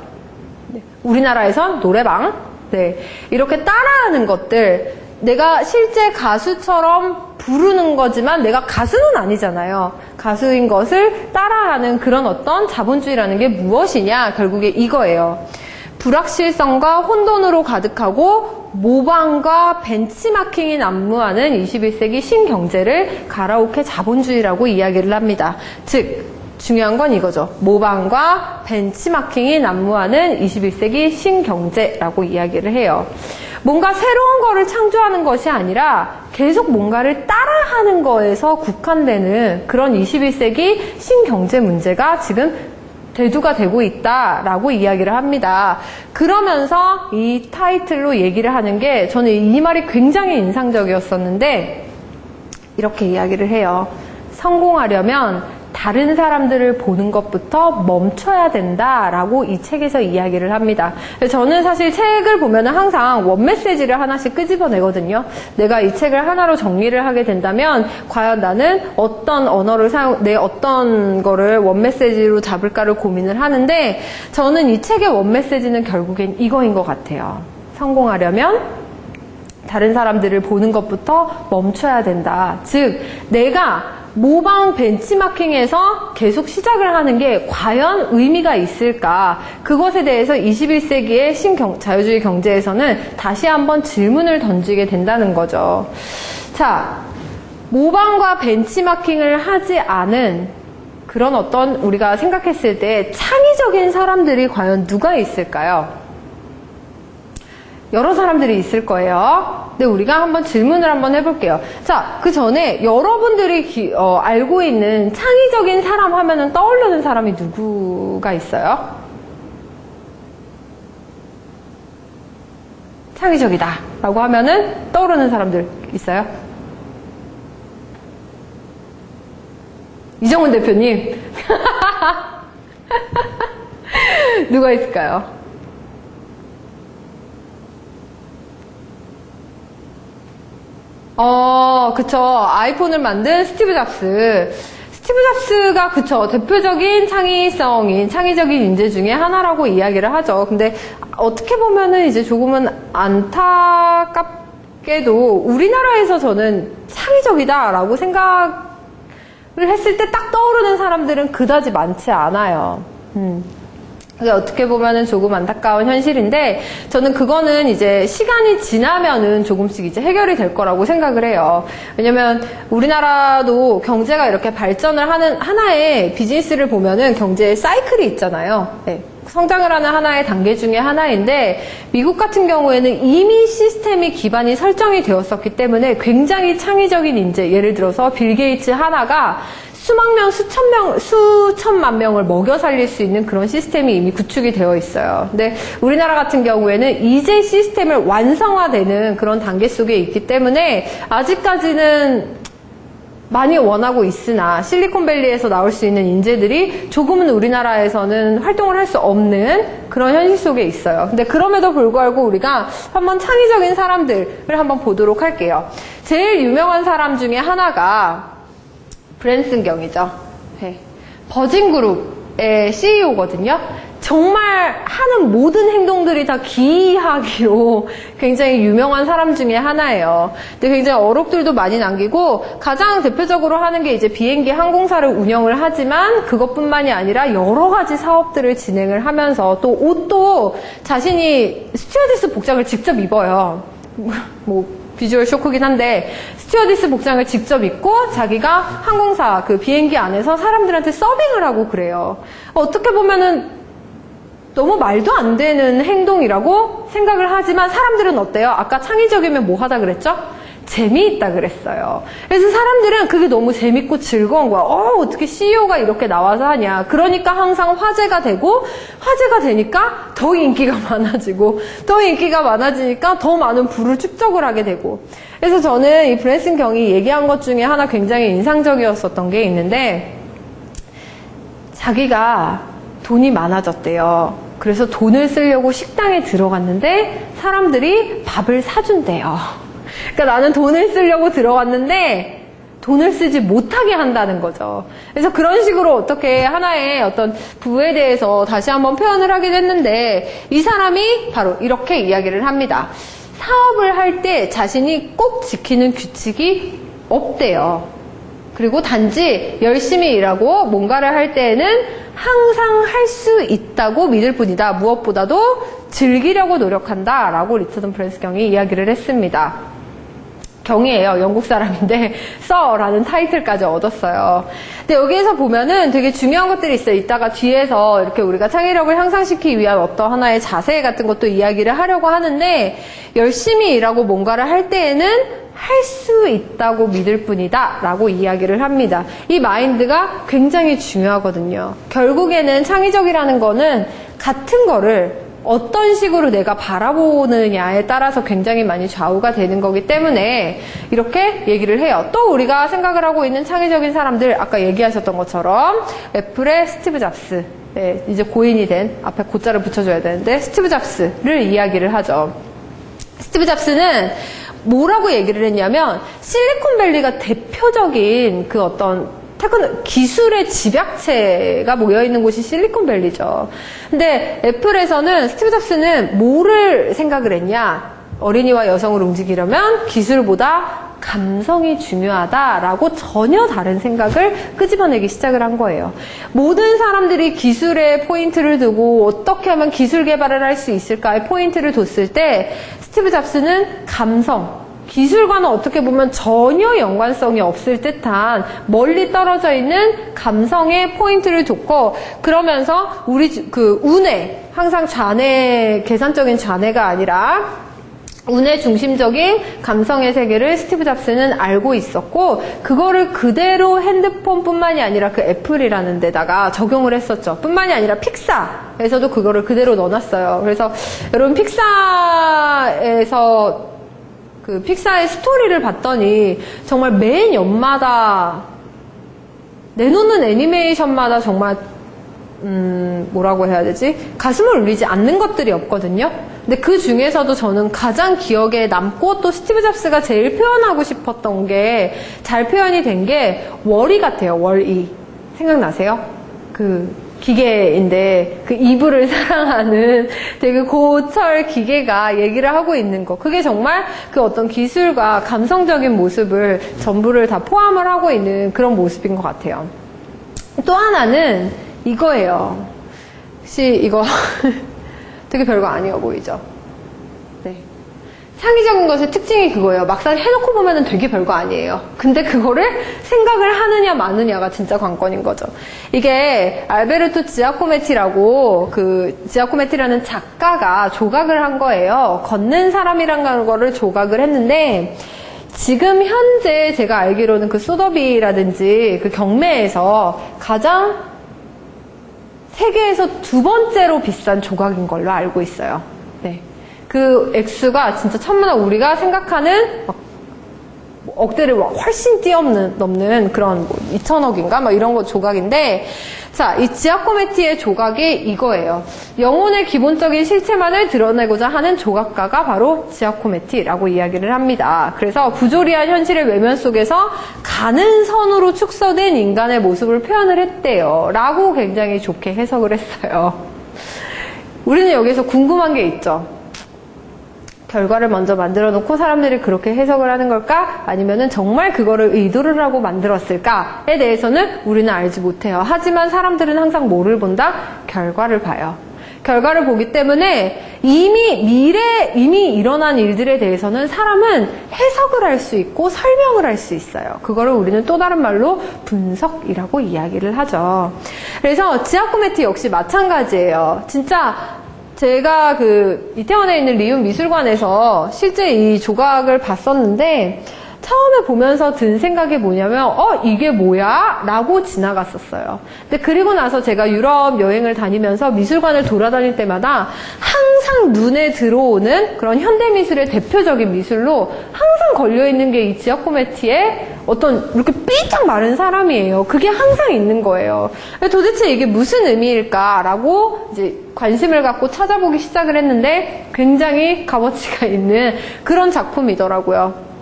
네. 우리나라에선 노래방, 네. 이렇게 따라하는 것들, 내가 실제 가수처럼 부르는 거지만 내가 가수는 아니잖아요. 가수인 것을 따라하는 그런 어떤 자본주의라는 게 무엇이냐? 결국에 이거예요. 불확실성과 혼돈으로 가득하고 모방과 벤치마킹이 난무하는 21세기 신경제를 가라오케 자본주의라고 이야기를 합니다. 즉, 중요한 건 이거죠. 모방과 벤치마킹이 난무하는 21세기 신경제라고 이야기를 해요. 뭔가 새로운 거를 창조하는 것이 아니라 계속 뭔가를 따라하는 거에서 국한되는 그런 21세기 신경제 문제가 지금 대두가 되고 있다라고 이야기를 합니다. 그러면서 이 타이틀로 얘기를 하는 게 저는 이 말이 굉장히 인상적이었었는데 이렇게 이야기를 해요. 성공하려면 다른 사람들을 보는 것부터 멈춰야 된다라고 이 책에서 이야기를 합니다. 저는 사실 책을 보면 항상 원메시지를 하나씩 끄집어내거든요. 내가 이 책을 하나로 정리를 하게 된다면 과연 나는 어떤 언어를 내 어떤 거를 원메시지로 잡을까를 고민을 하는데 저는 이 책의 원메시지는 결국엔 이거인 것 같아요. 성공하려면 다른 사람들을 보는 것부터 멈춰야 된다. 즉, 내가 모방 벤치마킹에서 계속 시작을 하는 게 과연 의미가 있을까? 그것에 대해서 21세기의 자유주의 경제에서는 다시 한번 질문을 던지게 된다는 거죠. 자, 모방과 벤치마킹을 하지 않은 그런 어떤 우리가 생각했을 때 창의적인 사람들이 과연 누가 있을까요? 여러 사람들이 있을 거예요. 근데 우리가 한번 질문을 한번 해볼게요. 자, 그 전에 여러분들이 알고 있는 창의적인 사람 하면은 떠오르는 사람이 누구가 있어요? 창의적이다 라고 하면은 떠오르는 사람들 있어요? 이정훈 대표님. 누가 있을까요? 그쵸. 아이폰을 만든 스티브 잡스. 스티브 잡스가 그쵸. 대표적인 창의적인 인재 중에 하나라고 이야기를 하죠. 근데 어떻게 보면은 이제 조금은 안타깝게도 우리나라에서 저는 창의적이다라고 생각을 했을 때 딱 떠오르는 사람들은 그다지 많지 않아요. 어떻게 보면은 조금 안타까운 현실인데 저는 그거는 이제 시간이 지나면은 조금씩 이제 해결이 될 거라고 생각을 해요. 왜냐면 우리나라도 경제가 이렇게 발전을 하는 하나의 비즈니스를 보면은 경제의 사이클이 있잖아요. 네. 성장을 하는 하나의 단계 중에 하나인데 미국 같은 경우에는 이미 시스템이 기반이 설정이 되었었기 때문에 굉장히 창의적인 인재, 예를 들어서 빌 게이츠 하나가 수만 명, 수천만 명을 먹여 살릴 수 있는 그런 시스템이 이미 구축이 되어 있어요. 근데 우리나라 같은 경우에는 이제 시스템을 완성화되는 그런 단계 속에 있기 때문에 아직까지는 많이 원하고 있으나 실리콘밸리에서 나올 수 있는 인재들이 조금은 우리나라에서는 활동을 할 수 없는 그런 현실 속에 있어요. 근데 그럼에도 불구하고 우리가 한번 창의적인 사람들을 한번 보도록 할게요. 제일 유명한 사람 중에 하나가 브랜슨 경이죠. 네. 버진그룹의 CEO거든요. 정말 하는 모든 행동들이 다 기이하기로 굉장히 유명한 사람 중에 하나예요. 근데 굉장히 어록들도 많이 남기고 가장 대표적으로 하는 게 이제 비행기 항공사를 운영을 하지만 그것뿐만이 아니라 여러 가지 사업들을 진행을 하면서 또 옷도 자신이 스튜어디스 복장을 직접 입어요. 비주얼 쇼크긴 한데 스튜어디스 복장을 직접 입고 자기가 항공사 그 비행기 안에서 사람들한테 서빙을 하고 그래요. 어떻게 보면은 너무 말도 안 되는 행동이라고 생각을 하지만 사람들은 어때요? 아까 창의적이면 뭐 하다 그랬죠? 재미있다 그랬어요. 그래서 사람들은 그게 너무 재밌고 즐거운 거야. 어떻게 CEO가 이렇게 나와서 하냐. 그러니까 항상 화제가 되고, 화제가 되니까 더 인기가 많아지고, 더 인기가 많아지니까 더 많은 부를 축적을 하게 되고. 그래서 저는 이 브랜슨 경이 얘기한 것 중에 하나 굉장히 인상적이었었던 게 있는데, 자기가 돈이 많아졌대요. 그래서 돈을 쓰려고 식당에 들어갔는데 사람들이 밥을 사준대요. 그러니까 나는 돈을 쓰려고 들어갔는데 돈을 쓰지 못하게 한다는 거죠. 그래서 그런 식으로 어떻게 하나의 어떤 부에 대해서 다시 한번 표현을 하게 됐는데 이 사람이 바로 이렇게 이야기를 합니다. 사업을 할 때 자신이 꼭 지키는 규칙이 없대요. 그리고 단지 열심히 일하고 뭔가를 할 때에는 항상 할 수 있다고 믿을 뿐이다. 무엇보다도 즐기려고 노력한다. 라고 리처드 브랜슨 경이 이야기를 했습니다. 경이에요. 영국 사람인데 써라는 타이틀까지 얻었어요. 근데 여기에서 보면은 되게 중요한 것들이 있어요. 이따가 뒤에서 이렇게 우리가 창의력을 향상시키기 위한 어떤 하나의 자세 같은 것도 이야기를 하려고 하는데 열심히 일하고 뭔가를 할 때에는 할 수 있다고 믿을 뿐이다 라고 이야기를 합니다. 이 마인드가 굉장히 중요하거든요. 결국에는 창의적이라는 거는 같은 거를 어떤 식으로 내가 바라보느냐에 따라서 굉장히 많이 좌우가 되는 거기 때문에 이렇게 얘기를 해요. 또 우리가 생각을 하고 있는 창의적인 사람들, 아까 얘기하셨던 것처럼 애플의 스티브 잡스, 네, 이제 고인이 된, 앞에 고자를 붙여줘야 되는데 스티브 잡스를 이야기를 하죠. 스티브 잡스는 뭐라고 얘기를 했냐면 실리콘밸리가 대표적인 그 어떤 기술의 집약체가 모여있는 곳이 실리콘밸리죠. 근데 애플에서는 스티브 잡스는 뭐를 생각을 했냐? 어린이와 여성을 움직이려면 기술보다 감성이 중요하다라고 전혀 다른 생각을 끄집어내기 시작을 한 거예요. 모든 사람들이 기술에 포인트를 두고 어떻게 하면 기술 개발을 할 수 있을까에 포인트를 뒀을 때 스티브 잡스는 감성, 기술과는 어떻게 보면 전혀 연관성이 없을 듯한 멀리 떨어져 있는 감성에 포인트를 뒀고, 그러면서 우리 그 운에 항상 계산적인 좌뇌가 아니라 운의 중심적인 감성의 세계를 스티브 잡스는 알고 있었고, 그거를 그대로 핸드폰뿐만이 아니라 그 애플이라는 데다가 적용을 했었죠. 뿐만이 아니라 픽사에서도 그거를 그대로 넣어놨어요. 그래서 여러분 픽사의 스토리를 봤더니 정말 매 연마다 내놓는 애니메이션마다 정말 뭐라고 해야 되지? 가슴을 울리지 않는 것들이 없거든요. 근데 그 중에서도 저는 가장 기억에 남고 또 스티브 잡스가 제일 표현하고 싶었던 게 잘 표현이 된 게 월이 같아요. 월이. 생각나세요? 그 기계인데 그 이불을 사랑하는 되게 고철 기계가 얘기를 하고 있는 거. 그게 정말 그 어떤 기술과 감성적인 모습을 전부를 다 포함을 하고 있는 그런 모습인 것 같아요. 또 하나는 이거예요. 혹시 이거 되게 별거 아니어 보이죠? 네. 창의적인 것의 특징이 그거예요. 막상 해놓고 보면은 되게 별거 아니에요. 근데 그거를 생각을 하느냐 마느냐가 진짜 관건인 거죠. 이게 알베르토 지아코메티라고 지아코메티라는 작가가 조각을 한 거예요. 걷는 사람이라는 거를 조각을 했는데 지금 현재 제가 알기로는 그 소더비라든지 그 경매에서 가장 세계에서 두 번째로 비싼 조각인 걸로 알고 있어요. 네. 그 액수가 진짜 천문학 우리가 생각하는 막 억대를 훨씬 뛰어넘는 그런 2천억인가? 막 이런 거 조각인데, 자, 이 지아코메티의 조각이 이거예요. 영혼의 기본적인 실체만을 드러내고자 하는 조각가가 바로 지아코메티라고 이야기를 합니다. 그래서 부조리한 현실의 외면 속에서 가는 선으로 축소된 인간의 모습을 표현을 했대요. 라고 굉장히 좋게 해석을 했어요. 우리는 여기서 궁금한 게 있죠. 결과를 먼저 만들어 놓고 사람들이 그렇게 해석을 하는 걸까? 아니면은 정말 그거를 의도를 하고 만들었을까에 대해서는 우리는 알지 못해요. 하지만 사람들은 항상 뭐를 본다? 결과를 봐요. 결과를 보기 때문에 이미 일어난 일들에 대해서는 사람은 해석을 할 수 있고 설명을 할 수 있어요. 그거를 우리는 또 다른 말로 분석이라고 이야기를 하죠. 그래서 지아코메티 역시 마찬가지예요. 진짜 제가 그 이태원에 있는 리움 미술관에서 실제 이 조각을 봤었는데 처음에 보면서 든 생각이 뭐냐면 이게 뭐야? 라고 지나갔었어요. 근데 그리고 나서 제가 유럽 여행을 다니면서 미술관을 돌아다닐 때마다 항상 눈에 들어오는 그런 현대미술의 대표적인 미술로 항상 걸려있는 게 이 지아코메티의 어떤 이렇게 삐쩍 마른 사람이에요. 그게 항상 있는 거예요. 도대체 이게 무슨 의미일까라고 이제 관심을 갖고 찾아보기 시작을 했는데 굉장히 값어치가 있는 그런 작품이더라고요.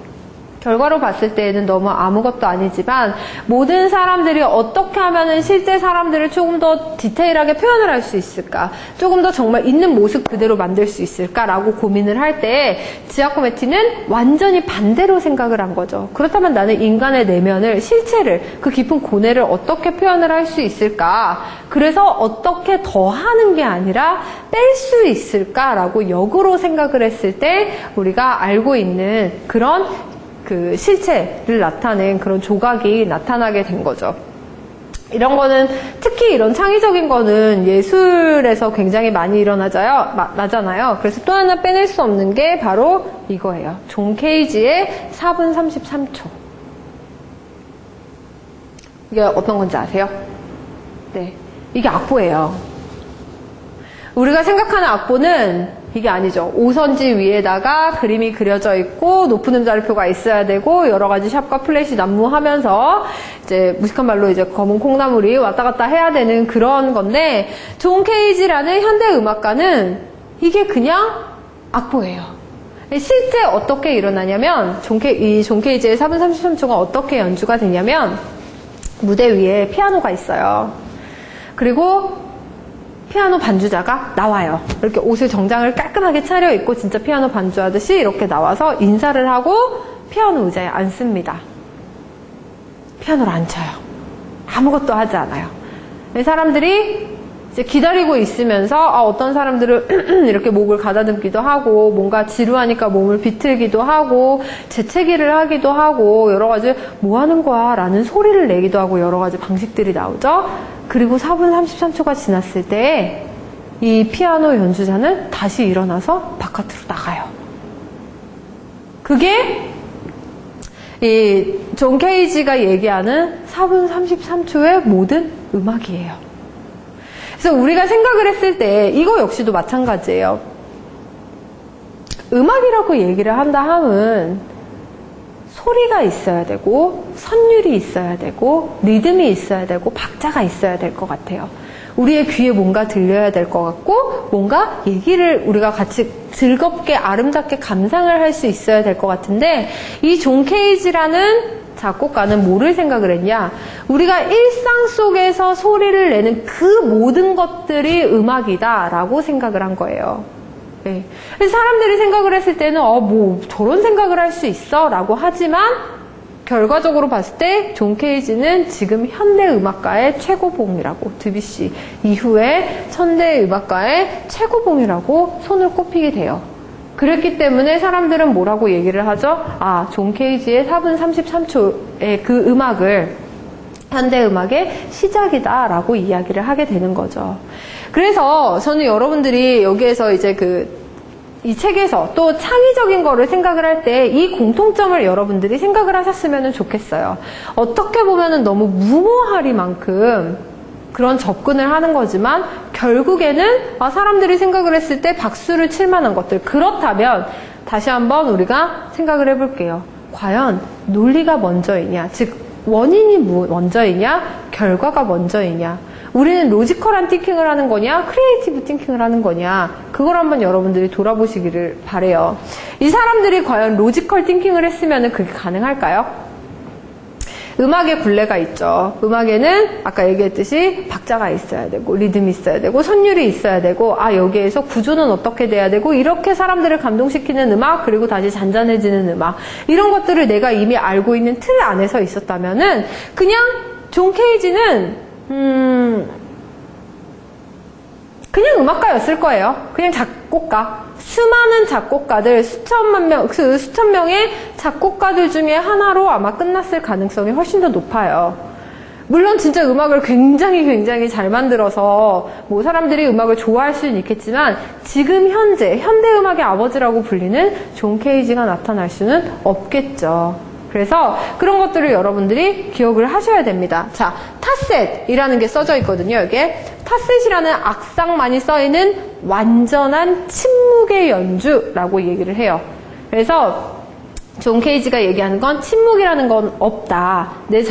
결과로 봤을 때에는 너무 아무것도 아니지만 모든 사람들이 어떻게 하면은 실제 사람들을 조금 더 디테일하게 표현을 할 수 있을까, 조금 더 정말 있는 모습 그대로 만들 수 있을까라고 고민을 할 때 지아코메티는 완전히 반대로 생각을 한 거죠. 그렇다면 나는 인간의 내면을, 실체를, 그 깊은 고뇌를 어떻게 표현을 할 수 있을까, 그래서 어떻게 더 하는 게 아니라 뺄 수 있을까라고 역으로 생각을 했을 때 우리가 알고 있는 그런 그 실체를 나타낸 그런 조각이 나타나게 된 거죠. 이런 거는 특히 이런 창의적인 거는 예술에서 굉장히 많이 나잖아요. 그래서 또 하나 빼낼 수 없는 게 바로 이거예요. 존 케이지의 4분 33초. 이게 어떤 건지 아세요? 네, 이게 악보예요. 우리가 생각하는 악보는 이게 아니죠. 오선지 위에다가 그림이 그려져 있고 높은 음자리표가 있어야 되고 여러 가지 샵과 플랫이 난무하면서 이제 무식한 말로 이제 검은 콩나물이 왔다 갔다 해야 되는 그런 건데, 존 케이지라는 현대 음악가는 이게 그냥 악보예요. 실제 어떻게 일어나냐면 존 케이지의 4분 33초가 어떻게 연주가 되냐면 무대 위에 피아노가 있어요. 그리고 피아노 반주자가 나와요. 이렇게 옷을 정장을 깔끔하게 차려입고 진짜 피아노 반주하듯이 이렇게 나와서 인사를 하고 피아노 의자에 앉습니다. 피아노를 안 쳐요. 아무것도 하지 않아요. 사람들이 이제 기다리고 있으면서 어떤 사람들은 이렇게 목을 가다듬기도 하고 뭔가 지루하니까 몸을 비틀기도 하고 재채기를 하기도 하고 여러 가지 뭐 하는 거야? 라는 소리를 내기도 하고 여러 가지 방식들이 나오죠. 그리고 4분 33초가 지났을 때 이 피아노 연주자는 다시 일어나서 바깥으로 나가요. 그게 이 존 케이지가 얘기하는 4분 33초의 모든 음악이에요. 그래서 우리가 생각을 했을 때 이거 역시도 마찬가지예요. 음악이라고 얘기를 한다 함은 소리가 있어야 되고 선율이 있어야 되고 리듬이 있어야 되고 박자가 있어야 될 것 같아요. 우리의 귀에 뭔가 들려야 될 것 같고 뭔가 얘기를 우리가 같이 즐겁게 아름답게 감상을 할 수 있어야 될 것 같은데, 이 존 케이지라는 작곡가는 뭐를 생각을 했냐, 우리가 일상 속에서 소리를 내는 그 모든 것들이 음악이다 라고 생각을 한 거예요. 네. 그래서 사람들이 생각을 했을 때는 뭐 저런 생각을 할 수 있어? 라고 하지만 결과적으로 봤을 때 존 케이지는 지금 현대 음악가의 최고봉이라고, 드뷔시 이후에 현대 음악가의 최고봉이라고 손을 꼽히게 돼요. 그랬기 때문에 사람들은 뭐라고 얘기를 하죠? 존 케이지의 4분 33초의 그 음악을 현대 음악의 시작이다 라고 이야기를 하게 되는 거죠. 그래서 저는 여러분들이 여기에서 이제 이 책에서 또 창의적인 거를 생각을 할 때 이 공통점을 여러분들이 생각을 하셨으면 좋겠어요. 어떻게 보면은 너무 무모하리만큼 그런 접근을 하는 거지만 결국에는 사람들이 생각을 했을 때 박수를 칠 만한 것들. 그렇다면 다시 한번 우리가 생각을 해볼게요. 과연 논리가 먼저이냐, 즉 원인이 먼저이냐, 결과가 먼저이냐, 우리는 로지컬한 띵킹을 하는 거냐, 크리에이티브 띵킹을 하는 거냐, 그걸 한번 여러분들이 돌아보시기를 바래요. 이 사람들이 과연 로지컬 띵킹을 했으면 그게 가능할까요? 음악의 굴레가 있죠. 음악에는 아까 얘기했듯이 박자가 있어야 되고 리듬이 있어야 되고 선율이 있어야 되고 여기에서 구조는 어떻게 돼야 되고 이렇게 사람들을 감동시키는 음악, 그리고 다시 잔잔해지는 음악, 이런 것들을 내가 이미 알고 있는 틀 안에서 있었다면은 그냥 존 케이지는 그냥 음악가였을 거예요. 그냥 작곡가. 수많은 작곡가들, 수천 명의 작곡가들 중에 하나로 아마 끝났을 가능성이 훨씬 더 높아요. 물론 진짜 음악을 굉장히 잘 만들어서 뭐 사람들이 음악을 좋아할 수는 있겠지만 지금 현재 현대음악의 아버지라고 불리는 존 케이지가 나타날 수는 없겠죠. 그래서 그런 것들을 여러분들이 기억을 하셔야 됩니다. 자, 타셋이라는 게 써져 있거든요. 여기에 타셋이라는 악상만이 써있는 완전한 침묵의 연주라고 얘기를 해요. 그래서 존 케이지가 얘기하는 건 침묵이라는 건 없다. 내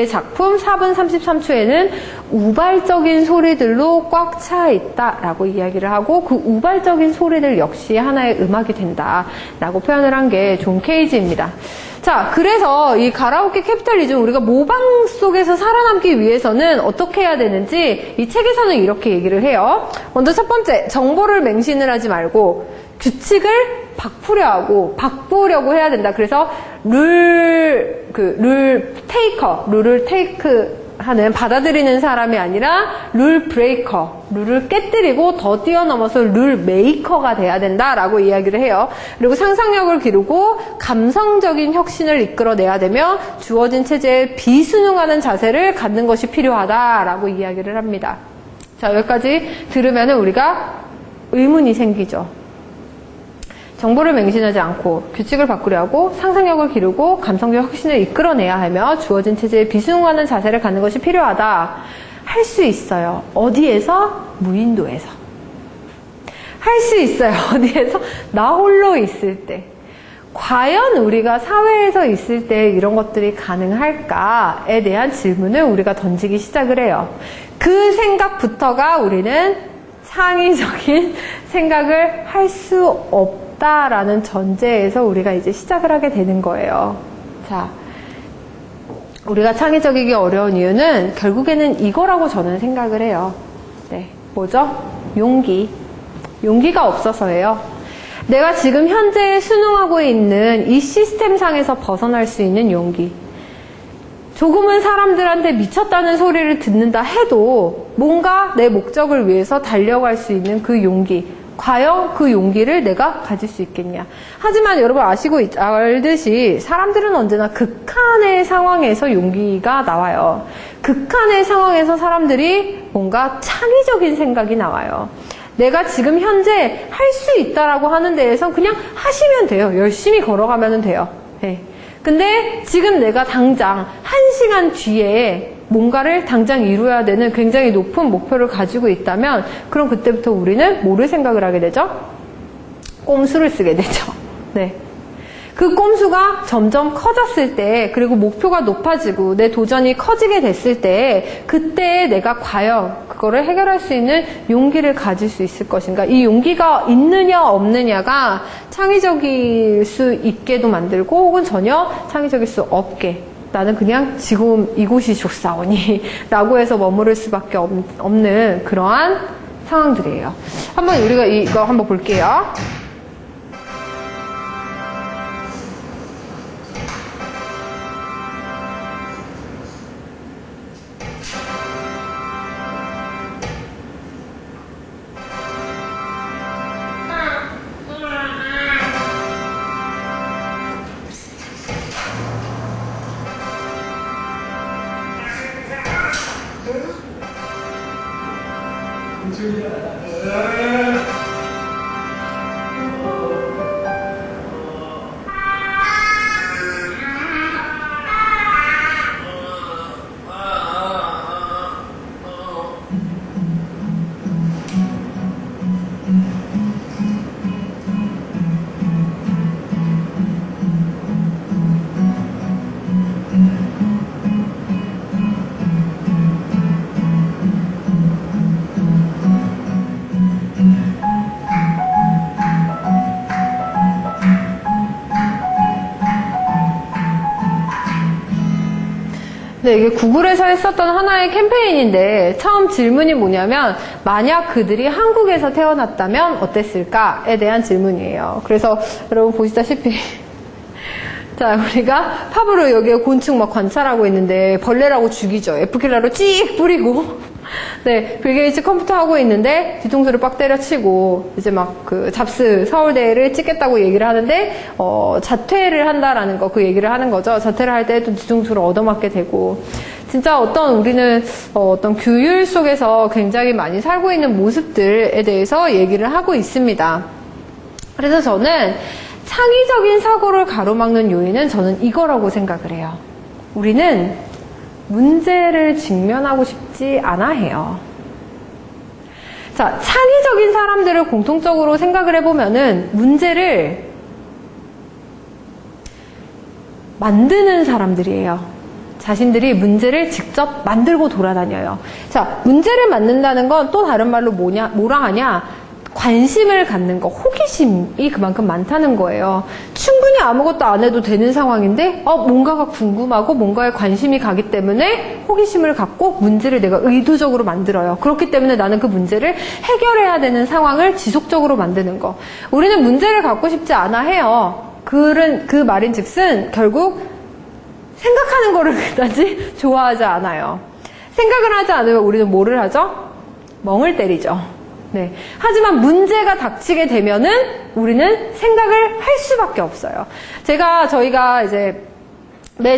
작품 4분 33초에는 우발적인 소리들로 꽉 차 있다라고 이야기를 하고 그 우발적인 소리들 역시 하나의 음악이 된다라고 표현을 한 게 존 케이지입니다. 자, 그래서 이 가라오케 캐피탈리즘 우리가 모방 속에서 살아남기 위해서는 어떻게 해야 되는지 이 책에서는 이렇게 얘기를 해요. 먼저 첫 번째, 정보를 맹신을 하지 말고 규칙을 바꾸려고 해야 된다. 그래서 룰을 테이크 하는 받아들이는 사람이 아니라 룰 브레이커, 룰을 깨뜨리고 더 뛰어넘어서 룰 메이커가 돼야 된다라고 이야기를 해요. 그리고 상상력을 기르고 감성적인 혁신을 이끌어내야 되며 주어진 체제에 비순응하는 자세를 갖는 것이 필요하다라고 이야기를 합니다. 자, 여기까지 들으면 우리가 의문이 생기죠. 정보를 맹신하지 않고 규칙을 바꾸려고 상상력을 기르고 감성적 혁신을 이끌어내야 하며 주어진 체제에 비순응하는 자세를 갖는 것이 필요하다. 할 수 있어요. 어디에서? 무인도에서. 할 수 있어요. 어디에서? 나 홀로 있을 때. 과연 우리가 사회에서 있을 때 이런 것들이 가능할까에 대한 질문을 우리가 던지기 시작을 해요. 그 생각부터가 우리는 창의적인 생각을 할 수 없다라는 전제에서 우리가 이제 시작을 하게 되는 거예요. 자, 우리가 창의적이기 어려운 이유는 결국에는 이거라고 저는 생각을 해요. 네, 뭐죠? 용기가 없어서예요. 내가 지금 현재 순응하고 있는 이 시스템상에서 벗어날 수 있는 용기. 조금은 사람들한테 미쳤다는 소리를 듣는다 해도 뭔가 내 목적을 위해서 달려갈 수 있는 그 용기. 과연 그 용기를 내가 가질 수 있겠냐. 하지만 여러분 알듯이 사람들은 언제나 극한의 상황에서 용기가 나와요. 극한의 상황에서 사람들이 뭔가 창의적인 생각이 나와요. 내가 지금 현재 할 수 있다라고 하는 데에서 그냥 하시면 돼요. 열심히 걸어가면 돼요. 네. 근데 지금 내가 당장 1시간 뒤에 뭔가를 당장 이루어야 되는 굉장히 높은 목표를 가지고 있다면 그럼 그때부터 우리는 뭐를 생각을 하게 되죠? 꼼수를 쓰게 되죠. 네. 그 꼼수가 점점 커졌을 때 그리고 목표가 높아지고 내 도전이 커지게 됐을 때 그때 내가 과연 그거를 해결할 수 있는 용기를 가질 수 있을 것인가. 이 용기가 있느냐 없느냐가 창의적일 수 있게도 만들고 혹은 전혀 창의적일 수 없게 나는 그냥 지금 이곳이 좋사오니 라고 해서 머무를 수밖에 없는 그러한 상황들이에요. 한번 우리가 이거 한번 볼게요. 네, 이게 구글에서 했었던 하나의 캠페인인데 처음 질문이 뭐냐면 만약 그들이 한국에서 태어났다면 어땠을까에 대한 질문이에요. 그래서 여러분 보시다시피 자, 우리가 팝으로 여기에 곤충 막 관찰하고 있는데 벌레라고 죽이죠. F킬러로 찍 뿌리고 네, 빌 게이츠 컴퓨터 하고 있는데 뒤통수를 빡 때려치고 이제 막 그 잡스 서울대를 찍겠다고 얘기를 하는데 자퇴를 한다라는 거 그 얘기를 하는 거죠. 자퇴를 할 때 또 뒤통수를 얻어맞게 되고 진짜 우리는 어떤 규율 속에서 굉장히 많이 살고 있는 모습들에 대해서 얘기를 하고 있습니다. 그래서 저는 창의적인 사고를 가로막는 요인은 저는 이거라고 생각을 해요. 우리는 문제를 직면하고 싶지 않아 해요. 자, 창의적인 사람들을 공통적으로 생각을 해보면은 문제를 만드는 사람들이에요. 자신들이 문제를 직접 만들고 돌아다녀요. 자, 문제를 만든다는 건 또 다른 말로 뭐라 하냐? 관심을 갖는 거, 호기심이 그만큼 많다는 거예요. 충분히 아무것도 안 해도 되는 상황인데 뭔가가 궁금하고 뭔가에 관심이 가기 때문에 호기심을 갖고 문제를 내가 의도적으로 만들어요. 그렇기 때문에 나는 그 문제를 해결해야 되는 상황을 지속적으로 만드는 거. 우리는 문제를 갖고 싶지 않아 해요. 그 말인즉슨 결국 생각하는 거를 그다지 좋아하지 않아요. 생각을 하지 않으면 우리는 뭐를 하죠? 멍을 때리죠. 네. 하지만 문제가 닥치게 되면은 우리는 생각을 할 수밖에 없어요. 저희가 이제 매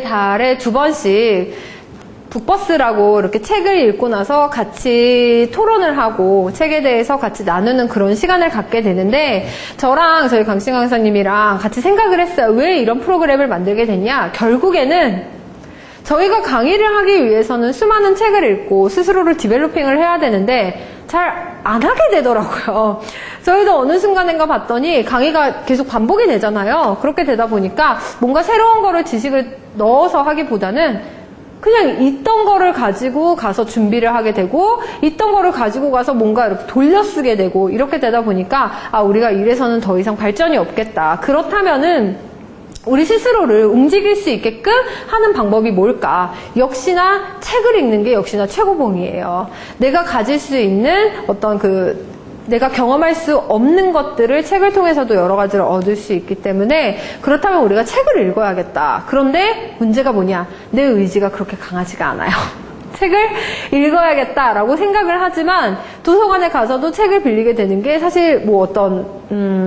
달에 2번씩 북버스라고 이렇게 책을 읽고 나서 같이 토론을 하고 책에 대해서 같이 나누는 그런 시간을 갖게 되는데, 저랑 저희 강신 강사님이랑 같이 생각을 했어요. 왜 이런 프로그램을 만들게 됐냐? 결국에는 저희가 강의를 하기 위해서는 수많은 책을 읽고 스스로를 디벨로핑을 해야 되는데 잘 안 하게 되더라고요. 저희도 어느 순간인가 봤더니 강의가 계속 반복이 되잖아요. 그렇게 되다 보니까 뭔가 새로운 거를 지식을 넣어서 하기보다는 그냥 있던 거를 가지고 가서 준비를 하게 되고, 있던 거를 가지고 가서 뭔가 이렇게 돌려쓰게 되고, 이렇게 되다 보니까 우리가 이래서는 더 이상 발전이 없겠다. 그렇다면은 우리 스스로를 움직일 수 있게끔 하는 방법이 뭘까? 역시나 책을 읽는 게 역시나 최고봉이에요. 내가 가질 수 있는 어떤 내가 경험할 수 없는 것들을 책을 통해서도 여러 가지를 얻을 수 있기 때문에, 그렇다면 우리가 책을 읽어야겠다. 그런데 문제가 뭐냐? 내 의지가 그렇게 강하지가 않아요. 책을 읽어야겠다라고 생각을 하지만 도서관에 가서도 책을 빌리게 되는 게 사실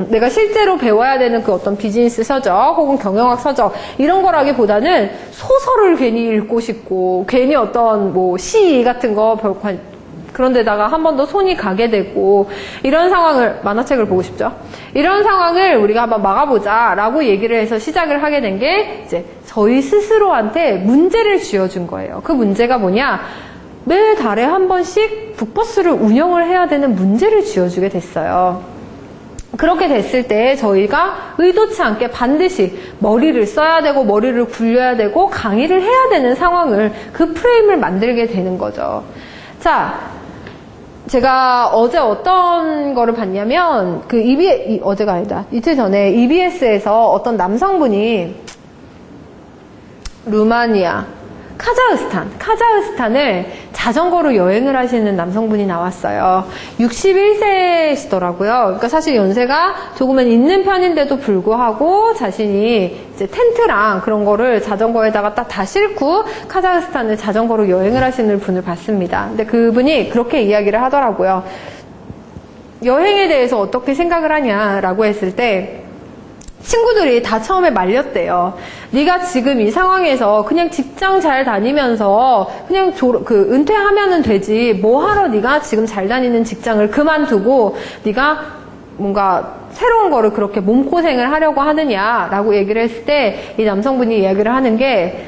내가 실제로 배워야 되는 그 어떤 비즈니스 서적 혹은 경영학 서적 이런 거라기보다는 소설을 괜히 읽고 싶고, 괜히 어떤 시 같은 거 그런 데다가 한 번 더 손이 가게 되고, 이런 상황을, 만화책을 보고 싶죠? 이런 상황을 우리가 한번 막아보자 라고 얘기를 해서 시작을 하게 된 게 이제 저희 스스로한테 문제를 쥐어준 거예요. 그 문제가 뭐냐? 매달에 한 번씩 북버스를 운영을 해야 되는 문제를 쥐어주게 됐어요. 그렇게 됐을 때 저희가 의도치 않게 반드시 머리를 써야 되고 머리를 굴려야 되고 강의를 해야 되는 상황을, 그 프레임을 만들게 되는 거죠. 자, 제가 어제 어떤 거를 봤냐면, 어제가 아니다. 이틀 전에 EBS에서 어떤 남성분이 루마니아, 카자흐스탄을 자전거로 여행을 하시는 남성분이 나왔어요. 61세시더라고요. 그러니까 사실 연세가 조금은 있는 편인데도 불구하고 자신이 이제 텐트랑 그런 거를 자전거에다가 딱 다 싣고 카자흐스탄을 자전거로 여행을 하시는 분을 봤습니다. 근데 그분이 그렇게 이야기를 하더라고요. 여행에 대해서 어떻게 생각을 하냐라고 했을 때 친구들이 다 처음에 말렸대요. 네가 지금 이 상황에서 그냥 직장 잘 다니면서 그냥 은퇴하면은 되지. 뭐하러 네가 지금 잘 다니는 직장을 그만두고 네가 뭔가 새로운 거를 그렇게 몸고생을 하려고 하느냐라고 얘기를 했을 때 이 남성분이 이야기를 하는 게,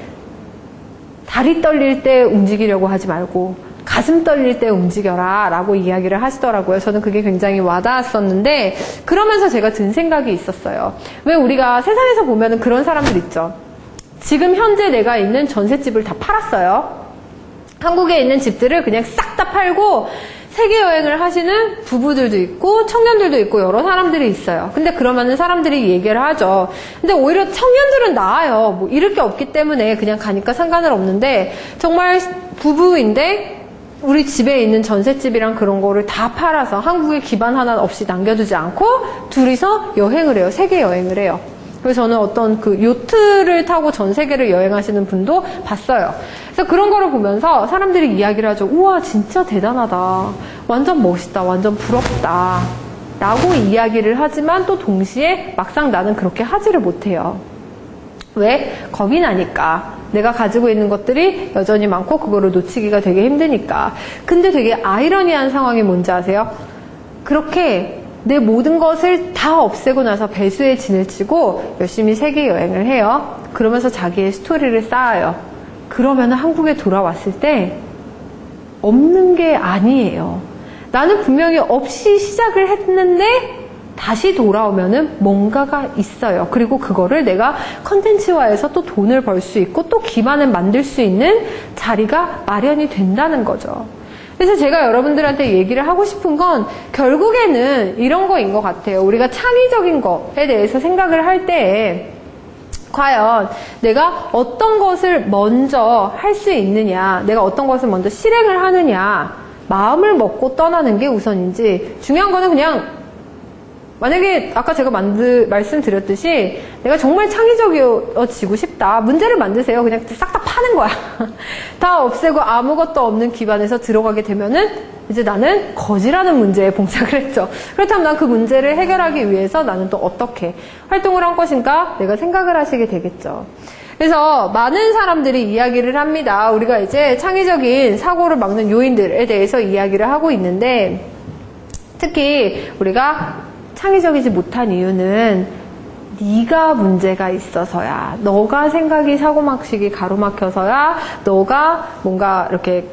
다리 떨릴 때 움직이려고 하지 말고 가슴 떨릴 때 움직여라 라고 이야기를 하시더라고요. 저는 그게 굉장히 와닿았었는데, 그러면서 제가 든 생각이 있었어요. 왜 우리가 세상에서 보면은 그런 사람들 있죠. 지금 현재 내가 있는 전셋집을 다 팔았어요. 한국에 있는 집들을 그냥 싹 다 팔고 세계 여행을 하시는 부부들도 있고 청년들도 있고 여러 사람들이 있어요. 근데 그러면은 사람들이 얘기를 하죠. 근데 오히려 청년들은 나아요. 잃을 게 없기 때문에 그냥 가니까 상관은 없는데, 정말 부부인데 우리 집에 있는 전셋집이랑 그런 거를 다 팔아서 한국에 기반 하나 없이 남겨두지 않고 둘이서 여행을 해요. 세계 여행을 해요. 그래서 저는 어떤 요트를 타고 전 세계를 여행하시는 분도 봤어요. 그래서 그런 거를 보면서 사람들이 이야기를 하죠. 우와, 진짜 대단하다. 완전 멋있다. 완전 부럽다. 라고 이야기를 하지만 또 동시에 막상 나는 그렇게 하지를 못해요. 왜? 겁이 나니까. 내가 가지고 있는 것들이 여전히 많고 그거를 놓치기가 되게 힘드니까. 근데 되게 아이러니한 상황이 뭔지 아세요? 그렇게 내 모든 것을 다 없애고 나서 배수의 진을 치고 열심히 세계 여행을 해요. 그러면서 자기의 스토리를 쌓아요. 그러면 한국에 돌아왔을 때 없는 게 아니에요. 나는 분명히 없이 시작을 했는데 다시 돌아오면은 뭔가가 있어요. 그리고 그거를 내가 컨텐츠화해서 또 돈을 벌 수 있고 또 기반을 만들 수 있는 자리가 마련이 된다는 거죠. 그래서 제가 여러분들한테 얘기를 하고 싶은 건 결국에는 이런 거인 것 같아요. 우리가 창의적인 것에 대해서 생각을 할 때 과연 내가 어떤 것을 먼저 할 수 있느냐, 내가 어떤 것을 먼저 실행을 하느냐, 마음을 먹고 떠나는 게 우선인지, 중요한 거는 그냥 만약에 아까 제가 말씀드렸듯이 내가 정말 창의적이어지고 싶다. 문제를 만드세요. 그냥 싹 다 파는 거야. 다 없애고 아무것도 없는 기반에서 들어가게 되면은 이제 나는 거지라는 문제에 봉착을 했죠. 그렇다면 난 그 문제를 해결하기 위해서 나는 또 어떻게 활동을 한 것인가 내가 생각을 하시게 되겠죠. 그래서 많은 사람들이 이야기를 합니다. 우리가 이제 창의적인 사고를 막는 요인들에 대해서 이야기를 하고 있는데 특히 우리가 창의적이지 못한 이유는 네가 문제가 있어서야, 너가 생각이 사고막히기 가로막혀서야, 너가 뭔가 이렇게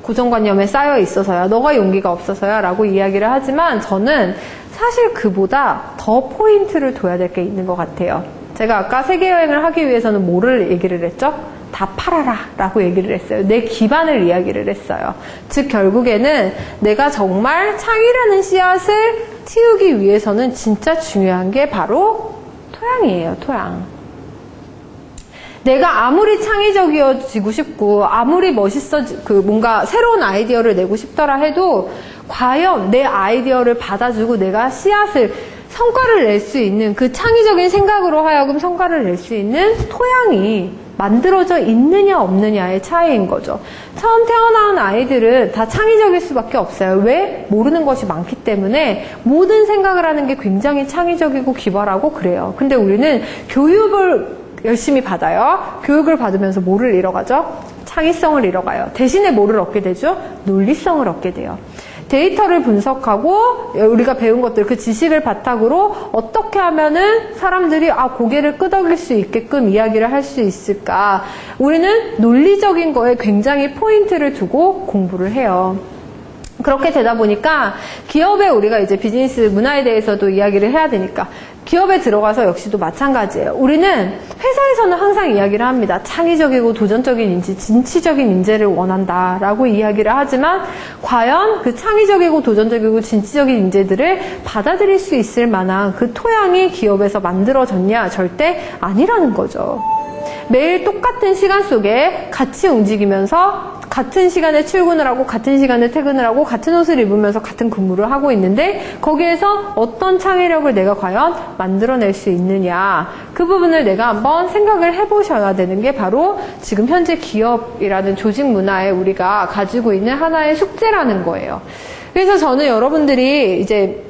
고정관념에 쌓여 있어서야, 너가 용기가 없어서야 라고 이야기를 하지만 저는 사실 그보다 더 포인트를 둬야 될 게 있는 것 같아요. 제가 아까 세계여행을 하기 위해서는 뭐를 얘기를 했죠? 다 팔아라 라고 얘기를 했어요. 내 기반을 이야기를 했어요. 즉 결국에는 내가 정말 창의라는 씨앗을 틔우기 위해서는 진짜 중요한 게 바로 토양이에요. 토양. 내가 아무리 창의적이어지고 싶고 아무리 뭔가 새로운 아이디어를 내고 싶더라 해도 과연 내 아이디어를 받아주고 내가 씨앗을 성과를 낼 수 있는 그 창의적인 생각으로 하여금 성과를 낼 수 있는 토양이 만들어져 있느냐 없느냐의 차이인 거죠. 처음 태어나온 아이들은 다 창의적일 수밖에 없어요. 왜? 모르는 것이 많기 때문에 모든 생각을 하는 게 굉장히 창의적이고 기발하고 그래요. 근데 우리는 교육을 열심히 받아요. 교육을 받으면서 뭐를 잃어가죠? 창의성을 잃어가요. 대신에 뭐를 얻게 되죠? 논리성을 얻게 돼요. 데이터를 분석하고 우리가 배운 것들, 그 지식을 바탕으로 어떻게 하면은 사람들이 고개를 끄덕일 수 있게끔 이야기를 할 수 있을까? 우리는 논리적인 거에 굉장히 포인트를 두고 공부를 해요. 그렇게 되다 보니까 기업에 우리가 이제 비즈니스 문화에 대해서도 이야기를 해야 되니까 기업에 들어가서 역시도 마찬가지예요. 우리는 회사에서는 항상 이야기를 합니다. 창의적이고 도전적인 인재, 진취적인 인재를 원한다라고 이야기를 하지만 과연 그 창의적이고 도전적이고 진취적인 인재들을 받아들일 수 있을 만한 그 토양이 기업에서 만들어졌냐? 절대 아니라는 거죠. 매일 똑같은 시간 속에 같이 움직이면서 같은 시간에 출근을 하고 같은 시간에 퇴근을 하고 같은 옷을 입으면서 같은 근무를 하고 있는데 거기에서 어떤 창의력을 내가 과연 만들어낼 수 있느냐, 그 부분을 내가 한번 생각을 해보셔야 되는 게 바로 지금 현재 기업이라는 조직 문화에 우리가 가지고 있는 하나의 숙제라는 거예요. 그래서 저는 여러분들이 이제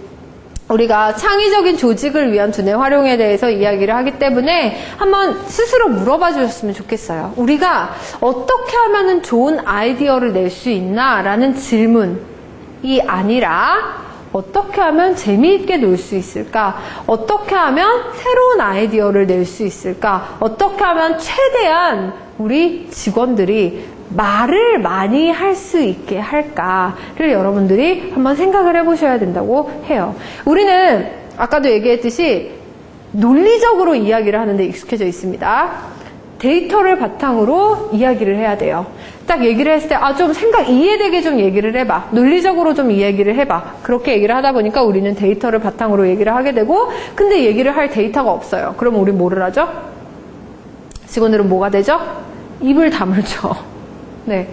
우리가 창의적인 조직을 위한 두뇌 활용에 대해서 이야기를 하기 때문에 한번 스스로 물어봐 주셨으면 좋겠어요. 우리가 어떻게 하면 좋은 아이디어를 낼 수 있나? 라는 질문이 아니라 어떻게 하면 재미있게 놀 수 있을까? 어떻게 하면 새로운 아이디어를 낼 수 있을까? 어떻게 하면 최대한 우리 직원들이 말을 많이 할 수 있게 할까를 여러분들이 한번 생각을 해보셔야 된다고 해요. 우리는 아까도 얘기했듯이 논리적으로 이야기를 하는데 익숙해져 있습니다. 데이터를 바탕으로 이야기를 해야 돼요. 딱 얘기를 했을 때 좀 이해되게 좀 얘기를 해봐. 논리적으로 좀 이야기를 해봐. 그렇게 얘기를 하다 보니까 우리는 데이터를 바탕으로 얘기를 하게 되고, 근데 얘기를 할 데이터가 없어요. 그럼 우리 뭐를 하죠? 직원들은 뭐가 되죠? 입을 다물죠. 네.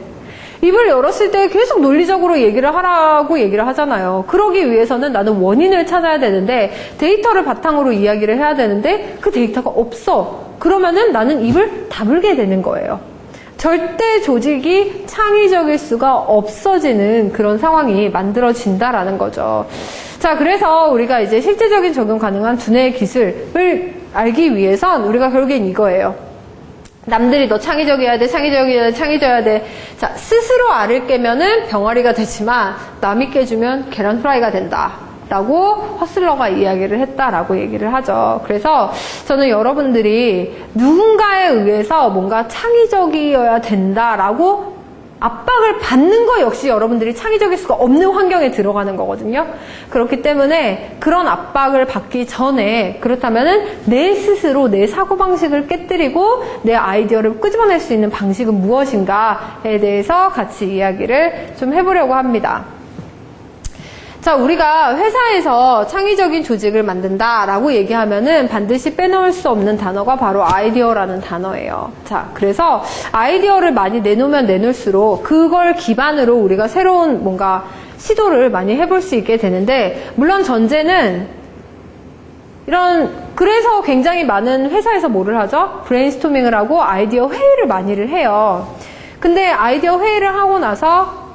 입을 열었을 때 계속 논리적으로 얘기를 하라고 얘기를 하잖아요. 그러기 위해서는 나는 원인을 찾아야 되는데 데이터를 바탕으로 이야기를 해야 되는데 그 데이터가 없어. 그러면은 나는 입을 다물게 되는 거예요. 절대 조직이 창의적일 수가 없어지는 그런 상황이 만들어진다라는 거죠. 자, 그래서 우리가 이제 실제적인 적용 가능한 두뇌 기술을 알기 위해선 우리가 결국엔 이거예요. 남들이 너 창의적이어야 돼, 창의적이어야 돼. 자, 스스로 알을 깨면은 병아리가 되지만 남이 깨주면 계란 프라이가 된다. 라고 허슬러가 이야기를 했다라고 얘기를 하죠. 그래서 저는 여러분들이 누군가에 의해서 뭔가 창의적이어야 된다라고 압박을 받는 거 역시 여러분들이 창의적일 수가 없는 환경에 들어가는 거거든요. 그렇기 때문에 그런 압박을 받기 전에 그렇다면은 내 스스로 내 사고방식을 깨뜨리고 내 아이디어를 끄집어낼 수 있는 방식은 무엇인가에 대해서 같이 이야기를 좀 해보려고 합니다. 자, 우리가 회사에서 창의적인 조직을 만든다라고 얘기하면은 반드시 빼놓을 수 없는 단어가 바로 아이디어라는 단어예요. 자, 그래서 아이디어를 많이 내놓으면 내놓을수록 그걸 기반으로 우리가 새로운 뭔가 시도를 많이 해볼 수 있게 되는데, 물론 전제는 그래서 굉장히 많은 회사에서 뭐를 하죠? 브레인스토밍을 하고 아이디어 회의를 많이를 해요. 근데 아이디어 회의를 하고 나서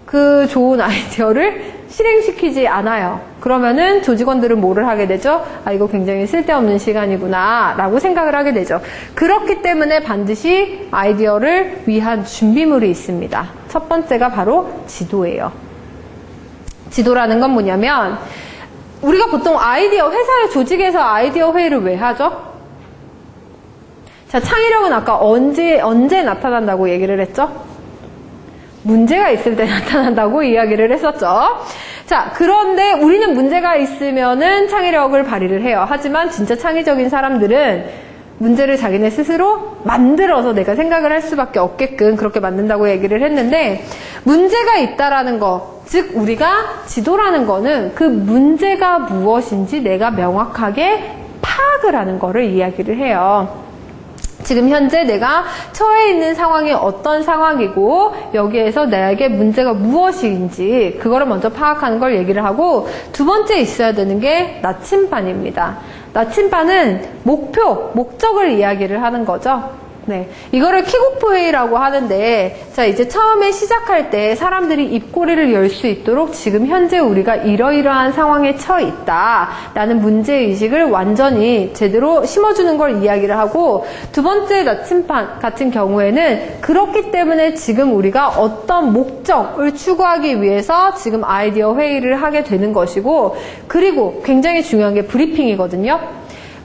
그 좋은 아이디어를 실행시키지 않아요. 그러면은 조직원들은 뭐를 하게 되죠? 아, 이거 굉장히 쓸데없는 시간이구나 라고 생각을 하게 되죠. 그렇기 때문에 반드시 아이디어를 위한 준비물이 있습니다. 첫 번째가 바로 지도예요. 지도라는 건 뭐냐면, 우리가 보통 회사의 조직에서 아이디어 회의를 왜 하죠? 자, 창의력은 아까 언제 나타난다고 얘기를 했죠? 문제가 있을 때 나타난다고 이야기를 했었죠. 자, 그런데 우리는 문제가 있으면은 창의력을 발휘를 해요. 하지만 진짜 창의적인 사람들은 문제를 자기네 스스로 만들어서 내가 생각을 할 수밖에 없게끔 그렇게 만든다고 얘기를 했는데, 문제가 있다라는 거, 즉 우리가 지도라는 거는 그 문제가 무엇인지 내가 명확하게 파악을 하는 거를 이야기를 해요. 지금 현재 내가 처해 있는 상황이 어떤 상황이고 여기에서 나에게 문제가 무엇인지 그거를 먼저 파악하는 걸 얘기를 하고, 두 번째 있어야 되는 게 나침반입니다. 나침반은 목적을 이야기를 하는 거죠. 네, 이거를 킥오프 회의라고 하는데, 자, 이제 처음에 시작할 때 사람들이 입꼬리를 열 수 있도록 지금 현재 우리가 이러이러한 상황에 처해 있다라는 문제의식을 완전히 제대로 심어주는 걸 이야기를 하고, 두 번째 나침반 같은 경우에는 그렇기 때문에 지금 우리가 어떤 목적을 추구하기 위해서 지금 아이디어 회의를 하게 되는 것이고, 그리고 굉장히 중요한 게 브리핑이거든요.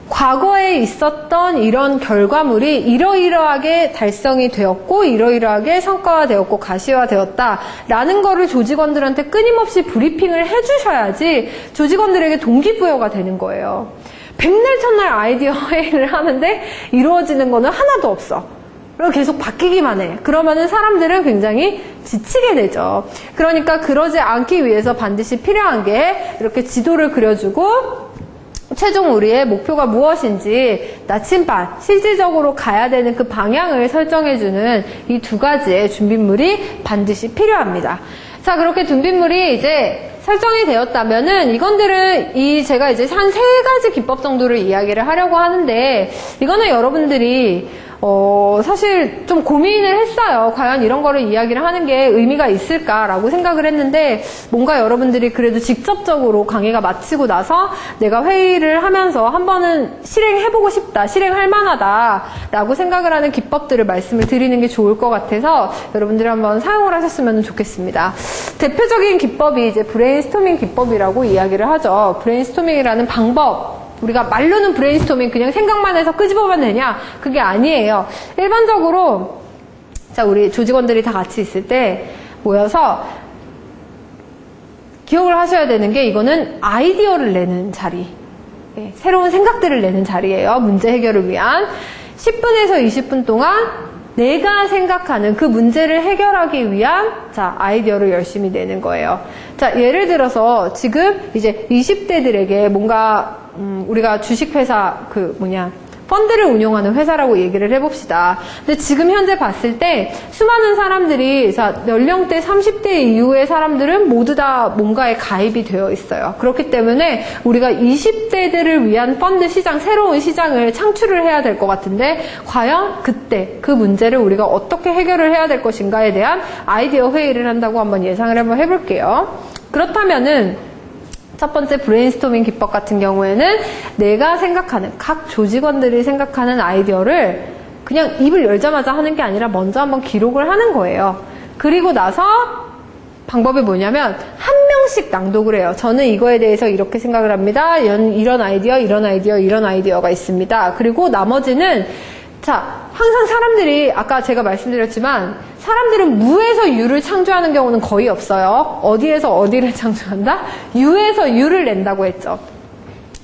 과거에 있었던 이런 결과물이 이러이러하게 달성이 되었고 이러이러하게 성과화되었고 가시화되었다라는 거를 조직원들한테 끊임없이 브리핑을 해주셔야지 조직원들에게 동기부여가 되는 거예요. 백날 첫날 아이디어 회의를 하는데 이루어지는 거는 하나도 없어. 그리고 계속 바뀌기만 해. 그러면은 사람들은 굉장히 지치게 되죠. 그러니까 그러지 않기 위해서 반드시 필요한 게 이렇게 지도를 그려주고, 최종 우리의 목표가 무엇인지 나침반, 실질적으로 가야 되는 그 방향을 설정해주는 이 두 가지의 준비물이 반드시 필요합니다. 자, 그렇게 준비물이 이제 설정이 되었다면은 이건들은 제가 이제 한 3가지 기법 정도를 이야기를 하려고 하는데, 이거는 여러분들이 사실 좀 고민을 했어요. 과연 이런 거를 이야기를 하는 게 의미가 있을까라고 생각을 했는데, 뭔가 여러분들이 그래도 직접적으로 강의가 마치고 나서 내가 회의를 하면서 한 번은 실행해보고 싶다, 실행할 만하다라고 생각을 하는 기법들을 말씀을 드리는 게 좋을 것 같아서 여러분들이 한번 사용을 하셨으면 좋겠습니다. 대표적인 기법이 이제 브레인스토밍 기법이라고 이야기를 하죠. 브레인스토밍이라는 방법, 우리가 말로는 브레인스토밍 그냥 생각만 해서 끄집어만 되냐? 그게 아니에요. 일반적으로 자, 우리 조직원들이 다 같이 있을 때 모여서 기억을 하셔야 되는 게, 이거는 아이디어를 내는 자리, 새로운 생각들을 내는 자리예요. 문제 해결을 위한 10분에서 20분 동안 내가 생각하는 그 문제를 해결하기 위한 아이디어를 열심히 내는 거예요. 자, 예를 들어서 지금 이제 20대들에게 뭔가 우리가 주식회사 펀드를 운용하는 회사라고 얘기를 해봅시다. 근데 지금 현재 봤을 때 수많은 사람들이, 연령대 30대 이후의 사람들은 모두 다 뭔가에 가입이 되어 있어요. 그렇기 때문에 우리가 20대들을 위한 펀드 시장, 새로운 시장을 창출을 해야 될 것 같은데, 과연 그때 그 문제를 우리가 어떻게 해결을 해야 될 것인가에 대한 아이디어 회의를 한다고 한번 예상을 한번 해볼게요. 그렇다면은 첫 번째 브레인스토밍 기법 같은 경우에는 내가 생각하는, 각 조직원들이 생각하는 아이디어를 그냥 입을 열자마자 하는 게 아니라 먼저 한번 기록을 하는 거예요. 그리고 나서 방법이 뭐냐면 한 명씩 낭독을 해요. 저는 이거에 대해서 이렇게 생각을 합니다. 이런 아이디어, 이런 아이디어, 이런 아이디어가 있습니다. 그리고 나머지는 항상 사람들이 아까 제가 말씀드렸지만 사람들은 무에서 유를 창조하는 경우는 거의 없어요. 어디에서 어디를 창조한다? 유에서 유를 낸다고 했죠.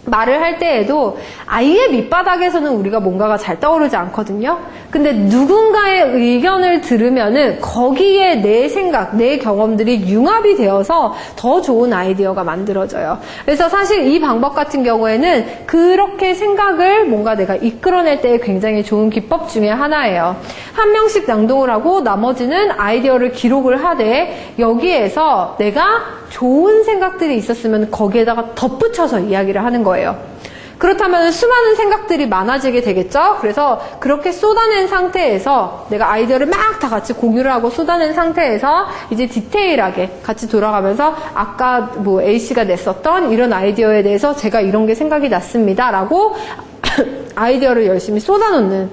말을 할 때에도 아예 밑바닥에서는 우리가 뭔가가 잘 떠오르지 않거든요. 근데 누군가의 의견을 들으면은 거기에 내 생각, 내 경험들이 융합이 되어서 더 좋은 아이디어가 만들어져요. 그래서 사실 이 방법 같은 경우에는 그렇게 생각을 뭔가 내가 이끌어낼 때 굉장히 좋은 기법 중에 하나예요. 한 명씩 낭독을 하고 나머지는 아이디어를 기록을 하되 여기에서 내가 좋은 생각들이 있었으면 거기에다가 덧붙여서 이야기를 하는 거예요. 그렇다면 수많은 생각들이 많아지게 되겠죠? 그래서 그렇게 쏟아낸 상태에서 내가 아이디어를 막 다 같이 공유를 하고 쏟아낸 상태에서 이제 디테일하게 같이 돌아가면서 아까 A씨가 냈었던 이런 아이디어에 대해서 제가 이런 게 생각이 났습니다. 라고 아이디어를 열심히 쏟아놓는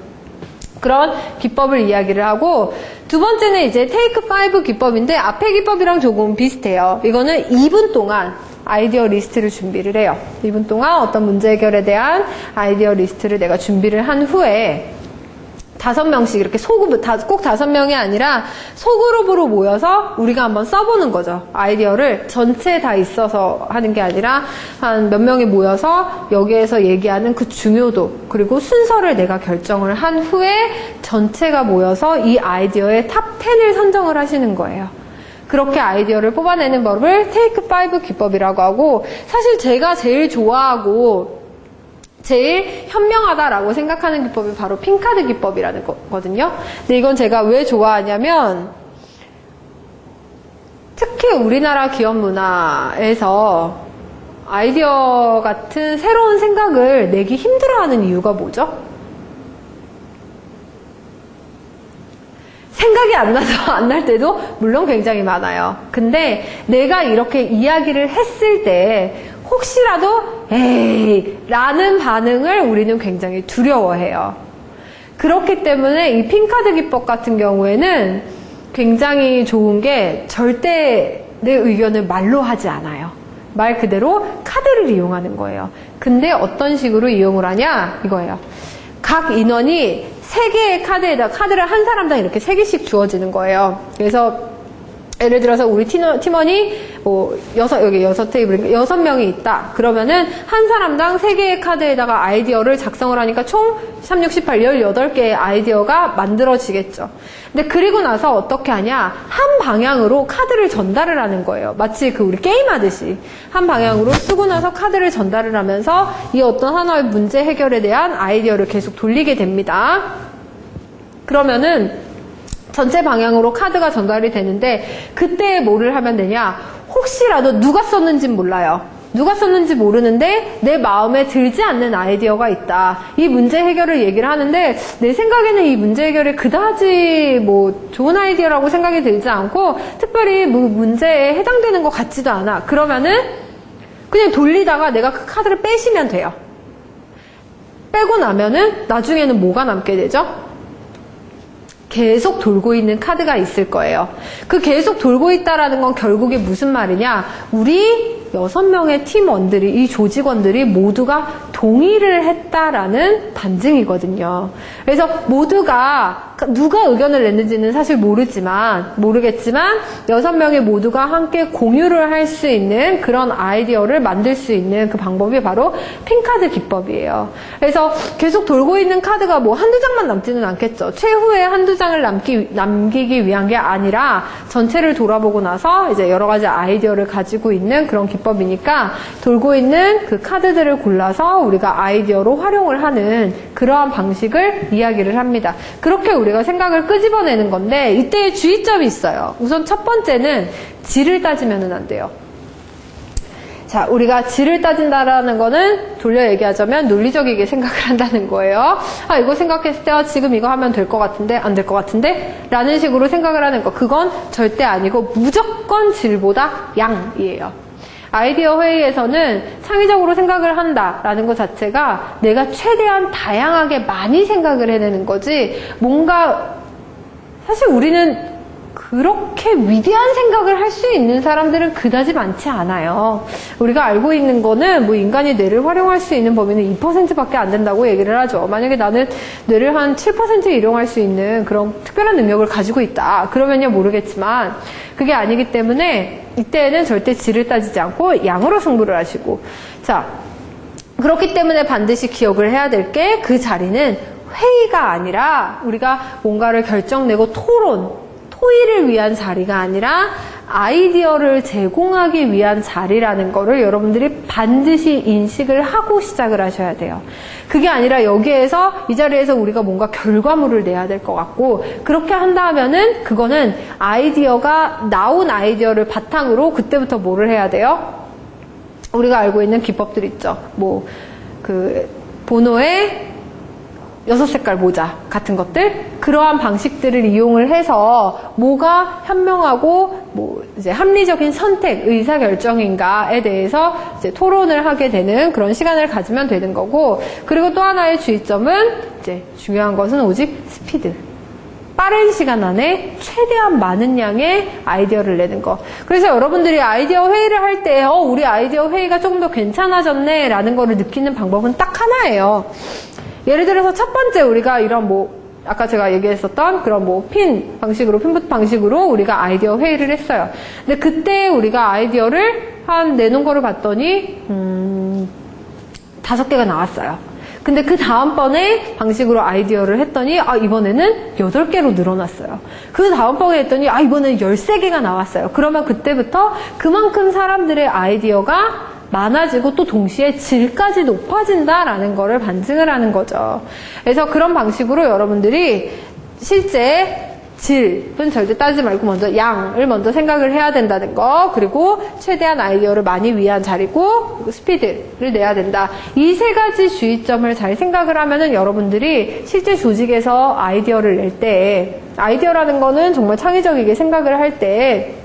그런 기법을 이야기를 하고 두 번째는 이제 테이크 5 기법인데 앞에 기법이랑 조금 비슷해요. 이거는 2분 동안 아이디어 리스트를 준비를 해요. 2분 동안 어떤 문제 해결에 대한 아이디어 리스트를 내가 준비를 한 후에 5명씩 이렇게 꼭 5명이 아니라 소그룹으로 모여서 우리가 한번 써보는 거죠. 아이디어를 전체 다 있어서 하는 게 아니라 한 몇 명이 모여서 여기에서 얘기하는 그 중요도 그리고 순서를 내가 결정을 한 후에 전체가 모여서 이 아이디어의 탑 10을 선정을 하시는 거예요. 그렇게 아이디어를 뽑아내는 법을 테이크 5 기법이라고 하고 사실 제가 제일 좋아하고 제일 현명하다라고 생각하는 기법이 바로 핑카드 기법이라는 거거든요. 근데 이건 제가 왜 좋아하냐면 특히 우리나라 기업 문화에서 아이디어 같은 새로운 생각을 내기 힘들어하는 이유가 뭐죠? 생각이 안 나서 안 날 때도 물론 굉장히 많아요. 근데 내가 이렇게 이야기를 했을 때 혹시라도 에이 라는 반응을 우리는 굉장히 두려워해요. 그렇기 때문에 이 핑카드 기법 같은 경우에는 굉장히 좋은 게 절대 내 의견을 말로 하지 않아요. 말 그대로 카드를 이용하는 거예요. 근데 어떤 식으로 이용을 하냐? 이거예요. 각 인원이 3개의 카드에다 카드를 한 사람당 이렇게 3개씩 주어지는 거예요. 그래서 예를 들어서 우리 팀원이 여기 6테이블, 6명이 있다. 그러면은 한 사람당 3개의 카드에다가 아이디어를 작성을 하니까 총 3, 6, 18, 18개의 아이디어가 만들어지겠죠. 근데 그리고 나서 어떻게 하냐? 한 방향으로 카드를 전달을 하는 거예요. 마치 우리 게임하듯이. 한 방향으로 쓰고 나서 카드를 전달을 하면서 이 어떤 하나의 문제 해결에 대한 아이디어를 계속 돌리게 됩니다. 그러면은 전체 방향으로 카드가 전달이 되는데 그때 뭐를 하면 되냐? 혹시라도 누가 썼는지는 몰라요. 누가 썼는지 모르는데 내 마음에 들지 않는 아이디어가 있다. 이 문제 해결을 얘기를 하는데 내 생각에는 이 문제 해결이 그다지 좋은 아이디어라고 생각이 들지 않고 특별히 문제에 해당되는 것 같지도 않아. 그러면은 그냥 돌리다가 내가 그 카드를 빼시면 돼요. 빼고 나면은 나중에는 뭐가 남게 되죠? 계속 돌고 있는 카드가 있을 거예요. 그 계속 돌고 있다라는 건 결국에 무슨 말이냐? 우리 6명의 팀원들이, 이 조직원들이 모두가 동의를 했다라는 반증이거든요. 그래서 모두가, 누가 의견을 냈는지는 사실 모르겠지만, 6명이 모두가 함께 공유를 할 수 있는 그런 아이디어를 만들 수 있는 그 방법이 바로 핑카드 기법이에요. 그래서 계속 돌고 있는 카드가 한두 장만 남지는 않겠죠. 최후에 한두 장을 남기기 위한 게 아니라 전체를 돌아보고 나서 이제 여러 가지 아이디어를 가지고 있는 그런 기법이니까 돌고 있는 그 카드들을 골라서 우리가 아이디어로 활용을 하는 그러한 방식을 이야기를 합니다. 그렇게 우리가 생각을 끄집어내는 건데 이때의 주의점이 있어요. 우선 첫 번째는 질을 따지면은 안 돼요. 자, 우리가 질을 따진다라는 거는 돌려 얘기하자면 논리적이게 생각을 한다는 거예요. 이거 생각했을 때 지금 이거 하면 될 것 같은데 안 될 것 같은데 라는 식으로 생각을 하는 거. 그건 절대 아니고 무조건 질보다 양이에요. 아이디어 회의에서는 창의적으로 생각을 한다라는 것 자체가 내가 최대한 다양하게 많이 생각을 해내는 거지, 뭔가 사실 우리는 그렇게 위대한 생각을 할 수 있는 사람들은 그다지 많지 않아요. 우리가 알고 있는 거는 뭐 인간이 뇌를 활용할 수 있는 범위는 2%밖에 안 된다고 얘기를 하죠. 만약에 나는 뇌를 한 7% 이용할 수 있는 그런 특별한 능력을 가지고 있다, 그러면야 모르겠지만 그게 아니기 때문에 이때는 절대 질을 따지지 않고 양으로 승부를 하시고, 자, 그렇기 때문에 반드시 기억을 해야 될 게, 그 자리는 회의가 아니라 우리가 뭔가를 결정내고 토의를 위한 자리가 아니라 아이디어를 제공하기 위한 자리라는 거를 여러분들이 반드시 인식을 하고 시작을 하셔야 돼요. 그게 아니라 여기에서, 이 자리에서 우리가 뭔가 결과물을 내야 될 것 같고, 그렇게 한다 하면은 그거는 아이디어가, 나온 아이디어를 바탕으로 그때부터 뭐를 해야 돼요? 우리가 알고 있는 기법들 있죠. 뭐 보노의 6색깔 모자 같은 것들, 그러한 방식들을 이용을 해서 뭐가 현명하고 뭐 이제 합리적인 선택, 의사결정인가에 대해서 이제 토론을 하게 되는 그런 시간을 가지면 되는 거고, 그리고 또 하나의 주의점은 이제 중요한 것은 오직 스피드. 빠른 시간 안에 최대한 많은 양의 아이디어를 내는 거. 그래서 여러분들이 아이디어 회의를 할 때 우리 아이디어 회의가 조금 더 괜찮아졌네 라는 거를 느끼는 방법은 딱 하나예요. 예를 들어서 첫 번째, 우리가 이런 아까 제가 얘기했었던 그런 핀 방식으로, 방식으로 우리가 아이디어 회의를 했어요. 근데 그때 우리가 아이디어를 내놓은 거를 봤더니 5개가 나왔어요. 근데 그 다음번에 방식으로 아이디어를 했더니 이번에는 8개로 늘어났어요. 그 다음번에 했더니 이번에는 13개가 나왔어요. 그러면 그때부터 그만큼 사람들의 아이디어가 많아지고 또 동시에 질까지 높아진다라는 거를 반증을 하는 거죠. 그래서 그런 방식으로 여러분들이 실제 질은 절대 따지지 말고 먼저 양을 먼저 생각을 해야 된다는 거, 그리고 최대한 아이디어를 많이 위한 자리고, 그리고 스피드를 내야 된다. 이 3가지 주의점을 잘 생각을 하면은 여러분들이 실제 조직에서 아이디어를 낼 때, 아이디어라는 거는 정말 창의적이게 생각을 할 때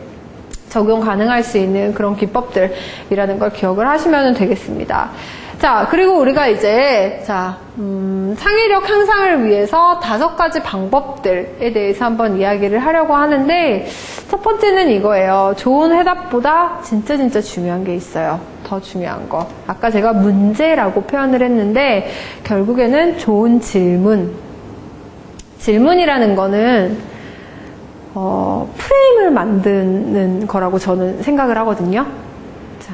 적용 가능할 수 있는 그런 기법들이라는 걸 기억을 하시면 되겠습니다. 자, 그리고 우리가 이제, 창의력 향상을 위해서 5가지 방법들에 대해서 한번 이야기를 하려고 하는데, 첫 번째는 이거예요. 좋은 해답보다 진짜 중요한 게 있어요. 더 중요한 거. 아까 제가 문제라고 표현을 했는데, 결국에는 좋은 질문. 질문이라는 거는 프레임을 만드는 거라고 저는 생각을 하거든요. 자,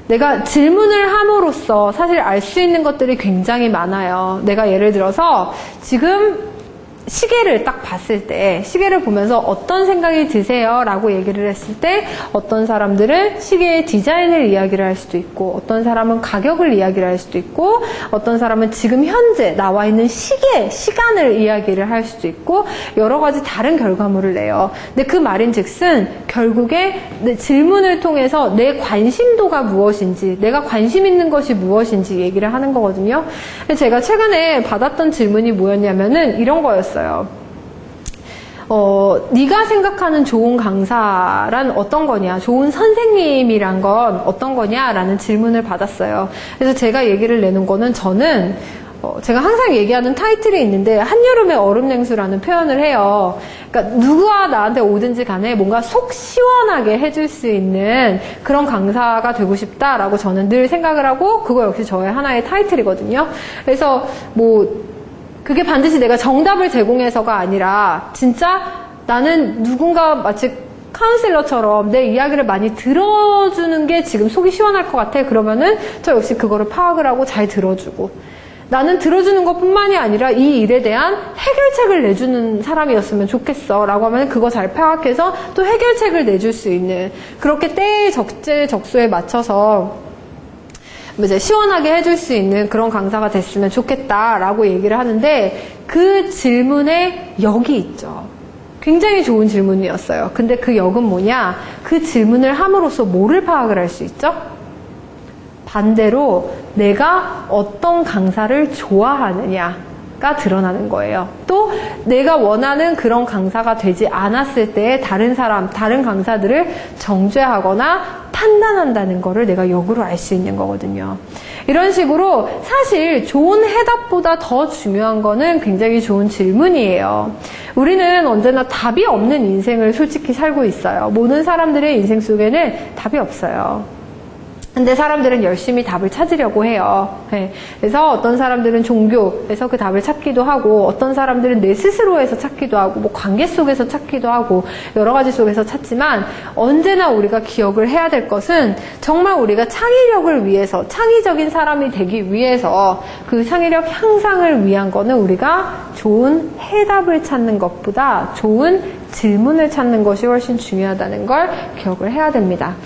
내가 질문을 함으로써 사실 알 수 있는 것들이 굉장히 많아요. 내가 예를 들어서 지금 시계를 딱 봤을 때, 시계를 보면서 어떤 생각이 드세요? 라고 얘기를 했을 때, 어떤 사람들은 시계의 디자인을 이야기를 할 수도 있고, 어떤 사람은 가격을 이야기를 할 수도 있고, 어떤 사람은 지금 현재 나와 있는 시간을 이야기를 할 수도 있고, 여러 가지 다른 결과물을 내요. 근데 그 말인즉슨 결국에 내 질문을 통해서 내 관심도가 무엇인지, 내가 관심 있는 것이 무엇인지 얘기를 하는 거거든요. 제가 최근에 받았던 질문이 뭐였냐면은 이런 거였어요. 네가 생각하는 좋은 강사란 어떤 거냐, 좋은 선생님이란 건 어떤 거냐라는 질문을 받았어요. 그래서 제가 얘기를 내놓은 거는, 저는 제가 항상 얘기하는 타이틀이 있는데, 한여름의 얼음냉수라는 표현을 해요. 그러니까 누가 나한테 오든지 간에 뭔가 속 시원하게 해줄 수 있는 그런 강사가 되고 싶다라고 저는 늘 생각을 하고, 그거 역시 저의 하나의 타이틀이거든요. 그래서 그게 반드시 내가 정답을 제공해서가 아니라, 진짜 나는 누군가 마치 카운셀러처럼 내 이야기를 많이 들어주는 게 지금 속이 시원할 것 같아. 그러면은 저 역시 그거를 파악을 하고 잘 들어주고, 나는 들어주는 것뿐만이 아니라 이 일에 대한 해결책을 내주는 사람이었으면 좋겠어 라고 하면 그거 잘 파악해서 또 해결책을 내줄 수 있는, 그렇게 때의 적재적소에 맞춰서 이제 시원하게 해줄 수 있는 그런 강사가 됐으면 좋겠다라고 얘기를 하는데, 그 질문에 역이 있죠. 굉장히 좋은 질문이었어요. 근데 그 역은 뭐냐? 그 질문을 함으로써 뭐를 파악을 할 수 있죠? 반대로 내가 어떤 강사를 좋아하느냐가 드러나는 거예요. 또 내가 원하는 그런 강사가 되지 않았을 때 다른 강사들을 정죄하거나 판단한다는 거를 내가 역으로 알 수 있는 거거든요. 이런 식으로 사실 좋은 해답보다 더 중요한 거는 굉장히 좋은 질문이에요. 우리는 언제나 답이 없는 인생을 솔직히 살고 있어요. 모든 사람들의 인생 속에는 답이 없어요. 근데 사람들은 열심히 답을 찾으려고 해요. 네. 그래서 어떤 사람들은 종교에서 그 답을 찾기도 하고, 어떤 사람들은 내 스스로에서 찾기도 하고, 뭐 관계 속에서 찾기도 하고, 여러 가지 속에서 찾지만, 언제나 우리가 기억을 해야 될 것은 정말 우리가 창의력을 위해서, 창의적인 사람이 되기 위해서 그 창의력 향상을 위한 거는 우리가 좋은 해답을 찾는 것보다 좋은 질문을 찾는 것이 훨씬 중요하다는 걸 기억을 해야 됩니다.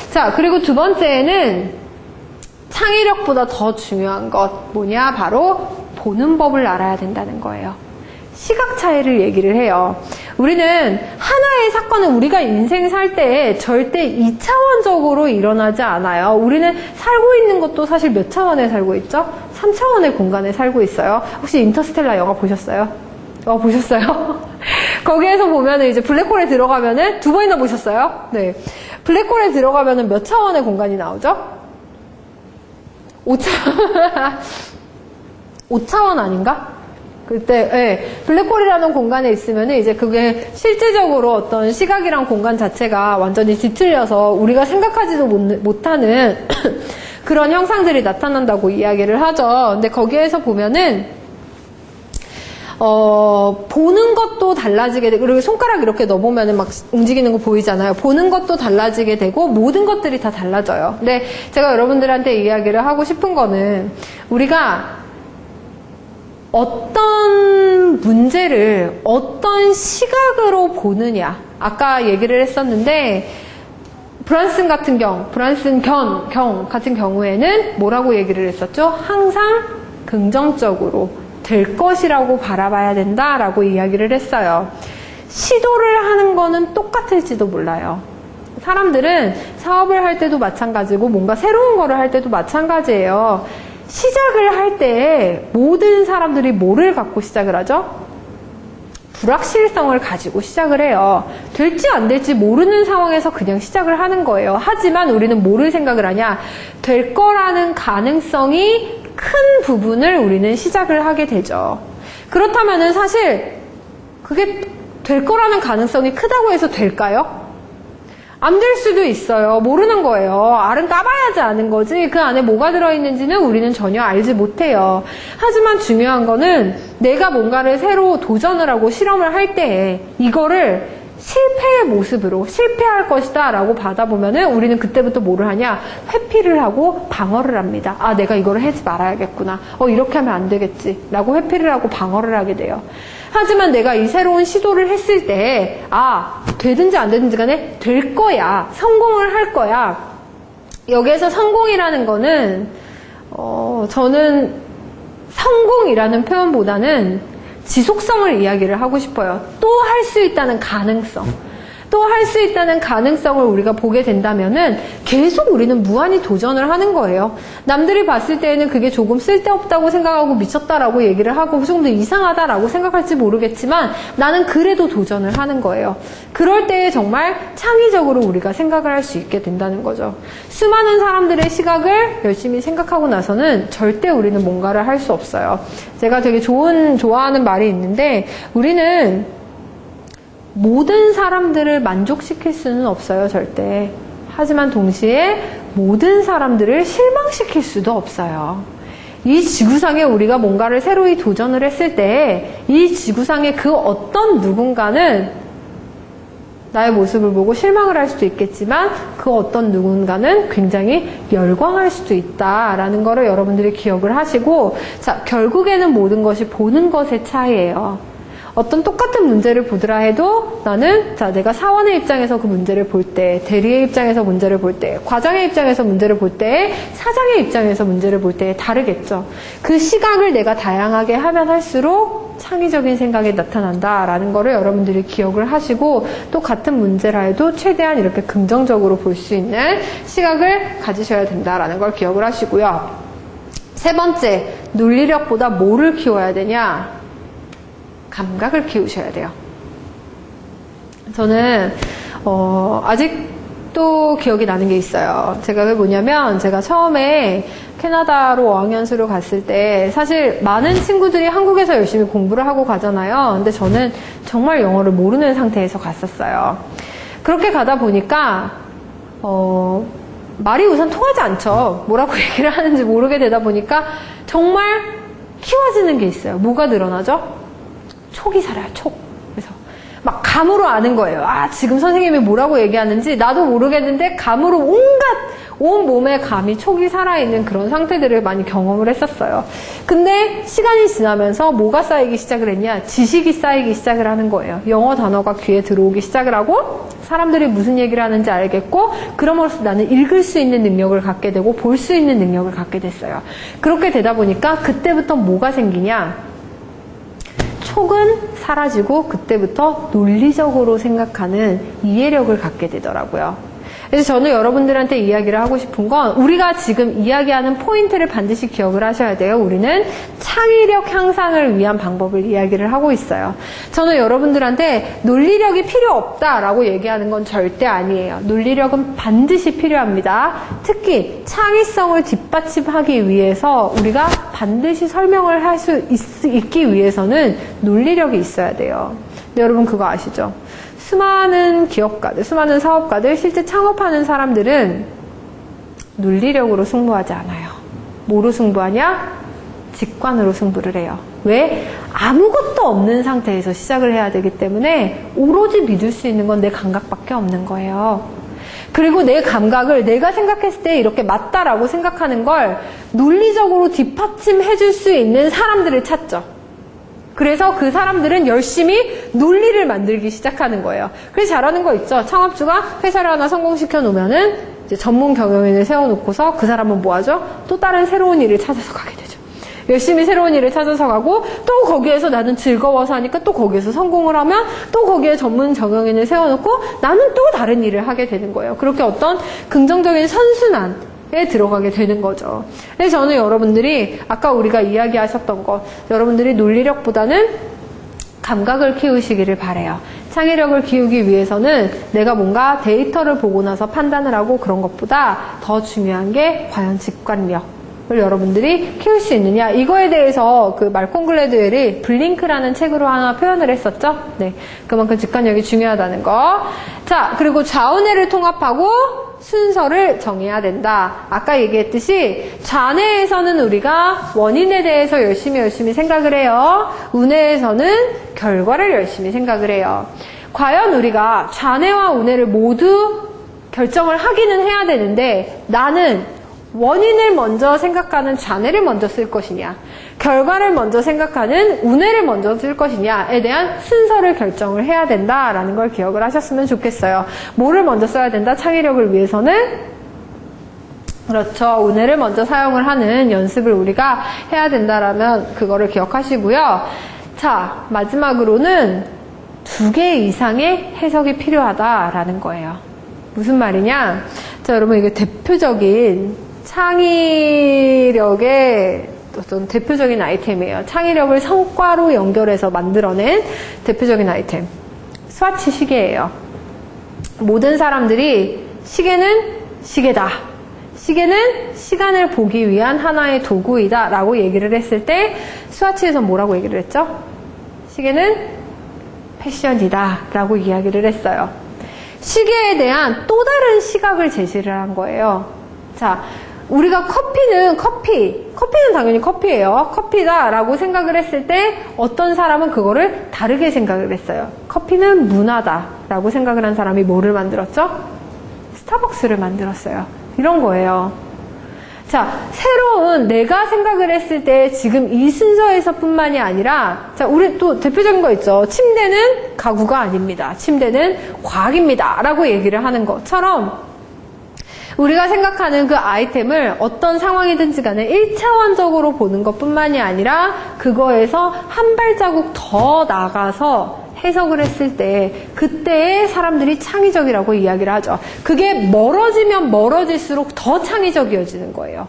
자, 그리고 두 번째는 창의력보다 더 중요한 것 뭐냐? 바로 보는 법을 알아야 된다는 거예요. 시각 차이를 얘기를 해요. 우리는 하나의 사건은 우리가 인생 살 때 절대 2차원적으로 일어나지 않아요. 우리는 살고 있는 것도 사실 몇 차원에 살고 있죠? 3차원의 공간에 살고 있어요. 혹시 인터스텔라 영화 보셨어요? 보셨어요? 거기에서 보면은 이제 블랙홀에 들어가면은 2번이나 보셨어요? 네. 블랙홀에 들어가면은 몇 차원의 공간이 나오죠? 5차원 아닌가? 그때, 예. 블랙홀이라는 공간에 있으면은 이제 그게 실질적으로 어떤 시각이랑 공간 자체가 완전히 뒤틀려서 우리가 생각하지도 못하는 그런 형상들이 나타난다고 이야기를 하죠. 근데 거기에서 보면은 보는 것도 달라지게 되고, 그리고 손가락 이렇게 넣어보면은 막 움직이는 거 보이잖아요. 보는 것도 달라지게 되고, 모든 것들이 다 달라져요. 근데 제가 여러분들한테 이야기를 하고 싶은 거는, 우리가 어떤 문제를 어떤 시각으로 보느냐. 아까 얘기를 했었는데, 브란슨 같은 경 같은 경우에는 뭐라고 얘기를 했었죠? 항상 긍정적으로 될 것이라고 바라봐야 된다라고 이야기를 했어요. 시도를 하는 거는 똑같을지도 몰라요. 사람들은 사업을 할 때도 마찬가지고 뭔가 새로운 거를 할 때도 마찬가지예요. 시작을 할 때 모든 사람들이 뭐를 갖고 시작을 하죠? 불확실성을 가지고 시작을 해요. 될지 안 될지 모르는 상황에서 그냥 시작을 하는 거예요. 하지만 우리는 뭐를 생각을 하냐? 될 거라는 가능성이 큰 부분을 우리는 시작을 하게 되죠. 그렇다면은 사실 그게 될 거라는 가능성이 크다고 해서 될까요? 안 될 수도 있어요. 모르는 거예요. 알은 까봐야지 아는 거지 그 안에 뭐가 들어있는지는 우리는 전혀 알지 못해요. 하지만 중요한 거는 내가 뭔가를 새로 도전을 하고 실험을 할 때 이거를 실패의 모습으로 실패할 것이다 라고 받아보면은 우리는 그때부터 뭐를 하냐? 회피를 하고 방어를 합니다. 아, 내가 이거를 하지 말아야겠구나. 이렇게 하면 안 되겠지 라고 회피를 하고 방어를 하게 돼요. 하지만 내가 이 새로운 시도를 했을 때 되든지 안 되든지 간에 될 거야. 성공을 할 거야. 여기에서 성공이라는 거는 저는 성공이라는 표현보다는 지속성을 이야기를 하고 싶어요. 또 할 수 있다는 가능성. 또 할 수 있다는 가능성을 우리가 보게 된다면은 계속 우리는 무한히 도전을 하는 거예요. 남들이 봤을 때에는 그게 조금 쓸데없다고 생각하고 미쳤다라고 얘기를 하고 조금 더 이상하다라고 생각할지 모르겠지만 나는 그래도 도전을 하는 거예요. 그럴 때에 정말 창의적으로 우리가 생각을 할 수 있게 된다는 거죠. 수많은 사람들의 시각을 열심히 생각하고 나서는 절대 우리는 뭔가를 할 수 없어요. 제가 되게 좋아하는 말이 있는데 우리는 모든 사람들을 만족시킬 수는 없어요, 절대. 하지만 동시에 모든 사람들을 실망시킬 수도 없어요. 이 지구상에 우리가 뭔가를 새로이 도전을 했을 때 이 지구상의 그 어떤 누군가는 나의 모습을 보고 실망을 할 수도 있겠지만 그 어떤 누군가는 굉장히 열광할 수도 있다라는 거를 여러분들이 기억을 하시고, 자, 결국에는 모든 것이 보는 것의 차이예요. 어떤 똑같은 문제를 보더라 해도 나는 내가 사원의 입장에서 그 문제를 볼 때, 대리의 입장에서 문제를 볼 때, 과장의 입장에서 문제를 볼 때, 사장의 입장에서 문제를 볼 때 다르겠죠. 그 시각을 내가 다양하게 하면 할수록 창의적인 생각이 나타난다라는 거를 여러분들이 기억을 하시고, 또 같은 문제라 해도 최대한 이렇게 긍정적으로 볼 수 있는 시각을 가지셔야 된다라는 걸 기억을 하시고요. 세 번째, 논리력보다 뭐를 키워야 되냐? 감각을 키우셔야 돼요. 저는 아직 또 기억이 나는 게 있어요. 제가 왜 뭐냐면 제가 처음에 캐나다로 어학연수를 갔을 때 사실 많은 친구들이 한국에서 열심히 공부를 하고 가잖아요. 근데 저는 정말 영어를 모르는 상태에서 갔었어요. 그렇게 가다 보니까 말이 우선 통하지 않죠. 뭐라고 얘기를 하는지 모르게 되다 보니까 정말 키워지는 게 있어요. 뭐가 늘어나죠? 촉이 살아요. 촉. 그래서 막 감으로 아는 거예요. 아, 지금 선생님이 뭐라고 얘기하는지 나도 모르겠는데 감으로 온 몸에 감이 촉이 살아있는 그런 상태들을 많이 경험을 했었어요. 근데 시간이 지나면서 뭐가 쌓이기 시작을 했냐? 지식이 쌓이기 시작을 하는 거예요. 영어 단어가 귀에 들어오기 시작을 하고 사람들이 무슨 얘기를 하는지 알겠고 그럼으로써 나는 읽을 수 있는 능력을 갖게 되고 볼 수 있는 능력을 갖게 됐어요. 그렇게 되다 보니까 그때부터 뭐가 생기냐? 촉은 사라지고 그때부터 논리적으로 생각하는 이해력을 갖게 되더라고요. 그래서 저는 여러분들한테 이야기를 하고 싶은 건 우리가 지금 이야기하는 포인트를 반드시 기억을 하셔야 돼요. 우리는 창의력 향상을 위한 방법을 이야기를 하고 있어요. 저는 여러분들한테 논리력이 필요 없다라고 얘기하는 건 절대 아니에요. 논리력은 반드시 필요합니다. 특히 창의성을 뒷받침하기 위해서 우리가 반드시 설명을 할 수 있기 위해서는 논리력이 있어야 돼요. 근데 여러분 그거 아시죠? 수많은 기업가들, 수많은 사업가들, 실제 창업하는 사람들은 논리력으로 승부하지 않아요. 뭐로 승부하냐? 직관으로 승부를 해요. 왜? 아무것도 없는 상태에서 시작을 해야 되기 때문에 오로지 믿을 수 있는 건 내 감각밖에 없는 거예요. 그리고 내 감각을 내가 생각했을 때 이렇게 맞다라고 생각하는 걸 논리적으로 뒷받침해 줄 수 있는 사람들을 찾죠. 그래서 그 사람들은 열심히 논리를 만들기 시작하는 거예요. 그래서 잘하는 거 있죠. 창업주가 회사를 하나 성공시켜 놓으면은 이제 전문 경영인을 세워놓고서 그 사람은 뭐 하죠? 또 다른 새로운 일을 찾아서 가게 되죠. 열심히 새로운 일을 찾아서 가고 또 거기에서 나는 즐거워서 하니까 또 거기에서 성공을 하면 또 거기에 전문 경영인을 세워놓고 나는 또 다른 일을 하게 되는 거예요. 그렇게 어떤 긍정적인 선순환에 들어가게 되는 거죠. 그래서 저는 여러분들이 아까 우리가 이야기하셨던 것, 여러분들이 논리력보다는 감각을 키우시기를 바라요. 창의력을 키우기 위해서는 내가 뭔가 데이터를 보고 나서 판단을 하고 그런 것보다 더 중요한 게 과연 직관력을 여러분들이 키울 수 있느냐. 이거에 대해서 그 말콤 글래드웰이 블링크라는 책으로 하나 표현을 했었죠. 네, 그만큼 직관력이 중요하다는 거. 자, 그리고 좌우뇌를 통합하고 순서를 정해야 된다. 아까 얘기했듯이 좌뇌에서는 우리가 원인에 대해서 열심히 생각을 해요. 우뇌에서는 결과를 열심히 생각을 해요. 과연 우리가 좌뇌와 우뇌를 모두 결정을 하기는 해야 되는데 나는 원인을 먼저 생각하는 좌뇌를 먼저 쓸 것이냐, 결과를 먼저 생각하는 우뇌를 먼저 쓸 것이냐에 대한 순서를 결정을 해야 된다라는 걸 기억을 하셨으면 좋겠어요. 뭐를 먼저 써야 된다? 창의력을 위해서는 그렇죠. 우뇌를 먼저 사용을 하는 연습을 우리가 해야 된다라면 그거를 기억하시고요. 자, 마지막으로는 2개 이상의 해석이 필요하다라는 거예요. 무슨 말이냐? 자, 여러분 이게 대표적인 창의력의 어떤 대표적인 아이템이에요. 창의력을 성과로 연결해서 만들어낸 대표적인 아이템. 스와치 시계예요. 모든 사람들이 시계는 시계다. 시계는 시간을 보기 위한 하나의 도구이다 라고 얘기를 했을 때 스와치에서 뭐라고 얘기를 했죠? 시계는 패션이다 라고 이야기를 했어요. 시계에 대한 또 다른 시각을 제시를 한 거예요. 자, 우리가 커피는 당연히 커피예요. 커피다 라고 생각을 했을 때 어떤 사람은 그거를 다르게 생각을 했어요. 커피는 문화다 라고 생각을 한 사람이 뭐를 만들었죠? 스타벅스를 만들었어요. 이런 거예요. 자, 새로운 내가 생각을 했을 때 지금 이 순서에서 뿐만이 아니라, 자, 우리 또 대표적인 거 있죠. 침대는 가구가 아닙니다. 침대는 과학입니다 라고 얘기를 하는 것처럼 우리가 생각하는 그 아이템을 어떤 상황이든지 간에 1차원적으로 보는 것뿐만이 아니라 그거에서 한 발자국 더 나가서 해석을 했을 때 그때의 사람들이 창의적이라고 이야기를 하죠. 그게 멀어지면 멀어질수록 더 창의적이어지는 거예요.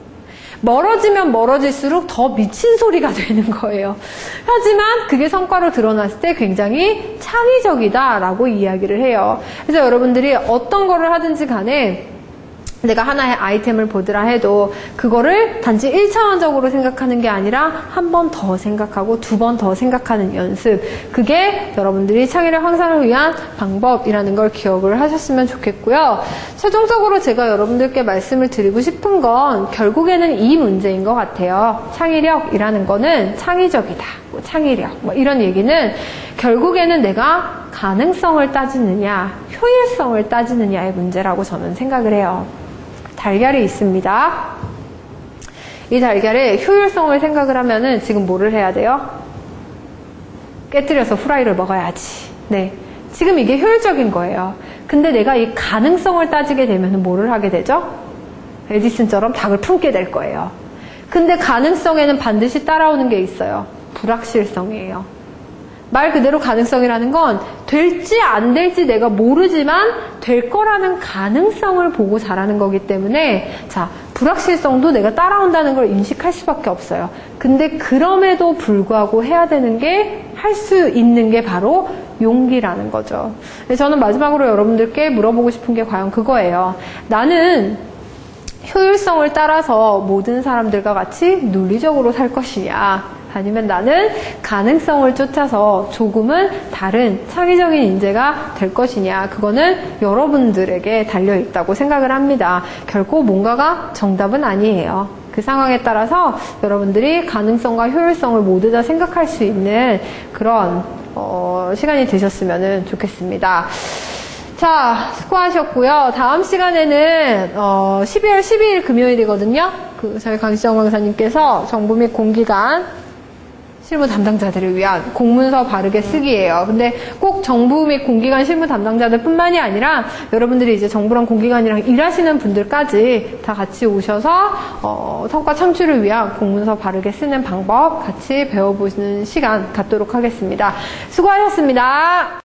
멀어지면 멀어질수록 더 미친 소리가 되는 거예요. 하지만 그게 성과로 드러났을 때 굉장히 창의적이다라고 이야기를 해요. 그래서 여러분들이 어떤 거를 하든지 간에 내가 하나의 아이템을 보더라 해도 그거를 단지 1차원적으로 생각하는 게 아니라 한 번 더 생각하고 두 번 더 생각하는 연습, 그게 여러분들이 창의력 향상을 위한 방법이라는 걸 기억을 하셨으면 좋겠고요. 최종적으로 제가 여러분들께 말씀을 드리고 싶은 건 결국에는 이 문제인 것 같아요. 창의력이라는 거는 창의적이다, 뭐 창의력 뭐 이런 얘기는 결국에는 내가 가능성을 따지느냐 효율성을 따지느냐의 문제라고 저는 생각을 해요. 달걀이 있습니다. 이 달걀의 효율성을 생각을 하면은 지금 뭐를 해야 돼요? 깨뜨려서 후라이를 먹어야지. 네. 지금 이게 효율적인 거예요. 근데 내가 이 가능성을 따지게 되면 뭐를 하게 되죠? 에디슨처럼 닭을 품게 될 거예요. 근데 가능성에는 반드시 따라오는 게 있어요. 불확실성이에요. 말 그대로 가능성이라는 건 될지 안 될지 내가 모르지만 될 거라는 가능성을 보고 자라는 거기 때문에 자, 불확실성도 내가 따라온다는 걸 인식할 수밖에 없어요. 근데 그럼에도 불구하고 해야 되는 게 할 수 있는 게 바로 용기라는 거죠. 저는 마지막으로 여러분들께 물어보고 싶은 게 과연 그거예요. 나는 효율성을 따라서 모든 사람들과 같이 논리적으로 살 것이냐, 아니면 나는 가능성을 쫓아서 조금은 다른 창의적인 인재가 될 것이냐, 그거는 여러분들에게 달려있다고 생각을 합니다. 결코 뭔가가 정답은 아니에요. 그 상황에 따라서 여러분들이 가능성과 효율성을 모두 다 생각할 수 있는 그런 시간이 되셨으면 좋겠습니다. 자, 수고하셨고요. 다음 시간에는 12월 12일 금요일이거든요. 저희 강시정 강사님께서 정부 및 공기관 실무 담당자들을 위한 공문서 바르게 쓰기예요. 근데 꼭 정부 및 공기관 실무 담당자들 뿐만이 아니라 여러분들이 이제 정부랑 공기관이랑 일하시는 분들까지 다 같이 오셔서 성과 창출을 위한 공문서 바르게 쓰는 방법 같이 배워보시는 시간 갖도록 하겠습니다. 수고하셨습니다.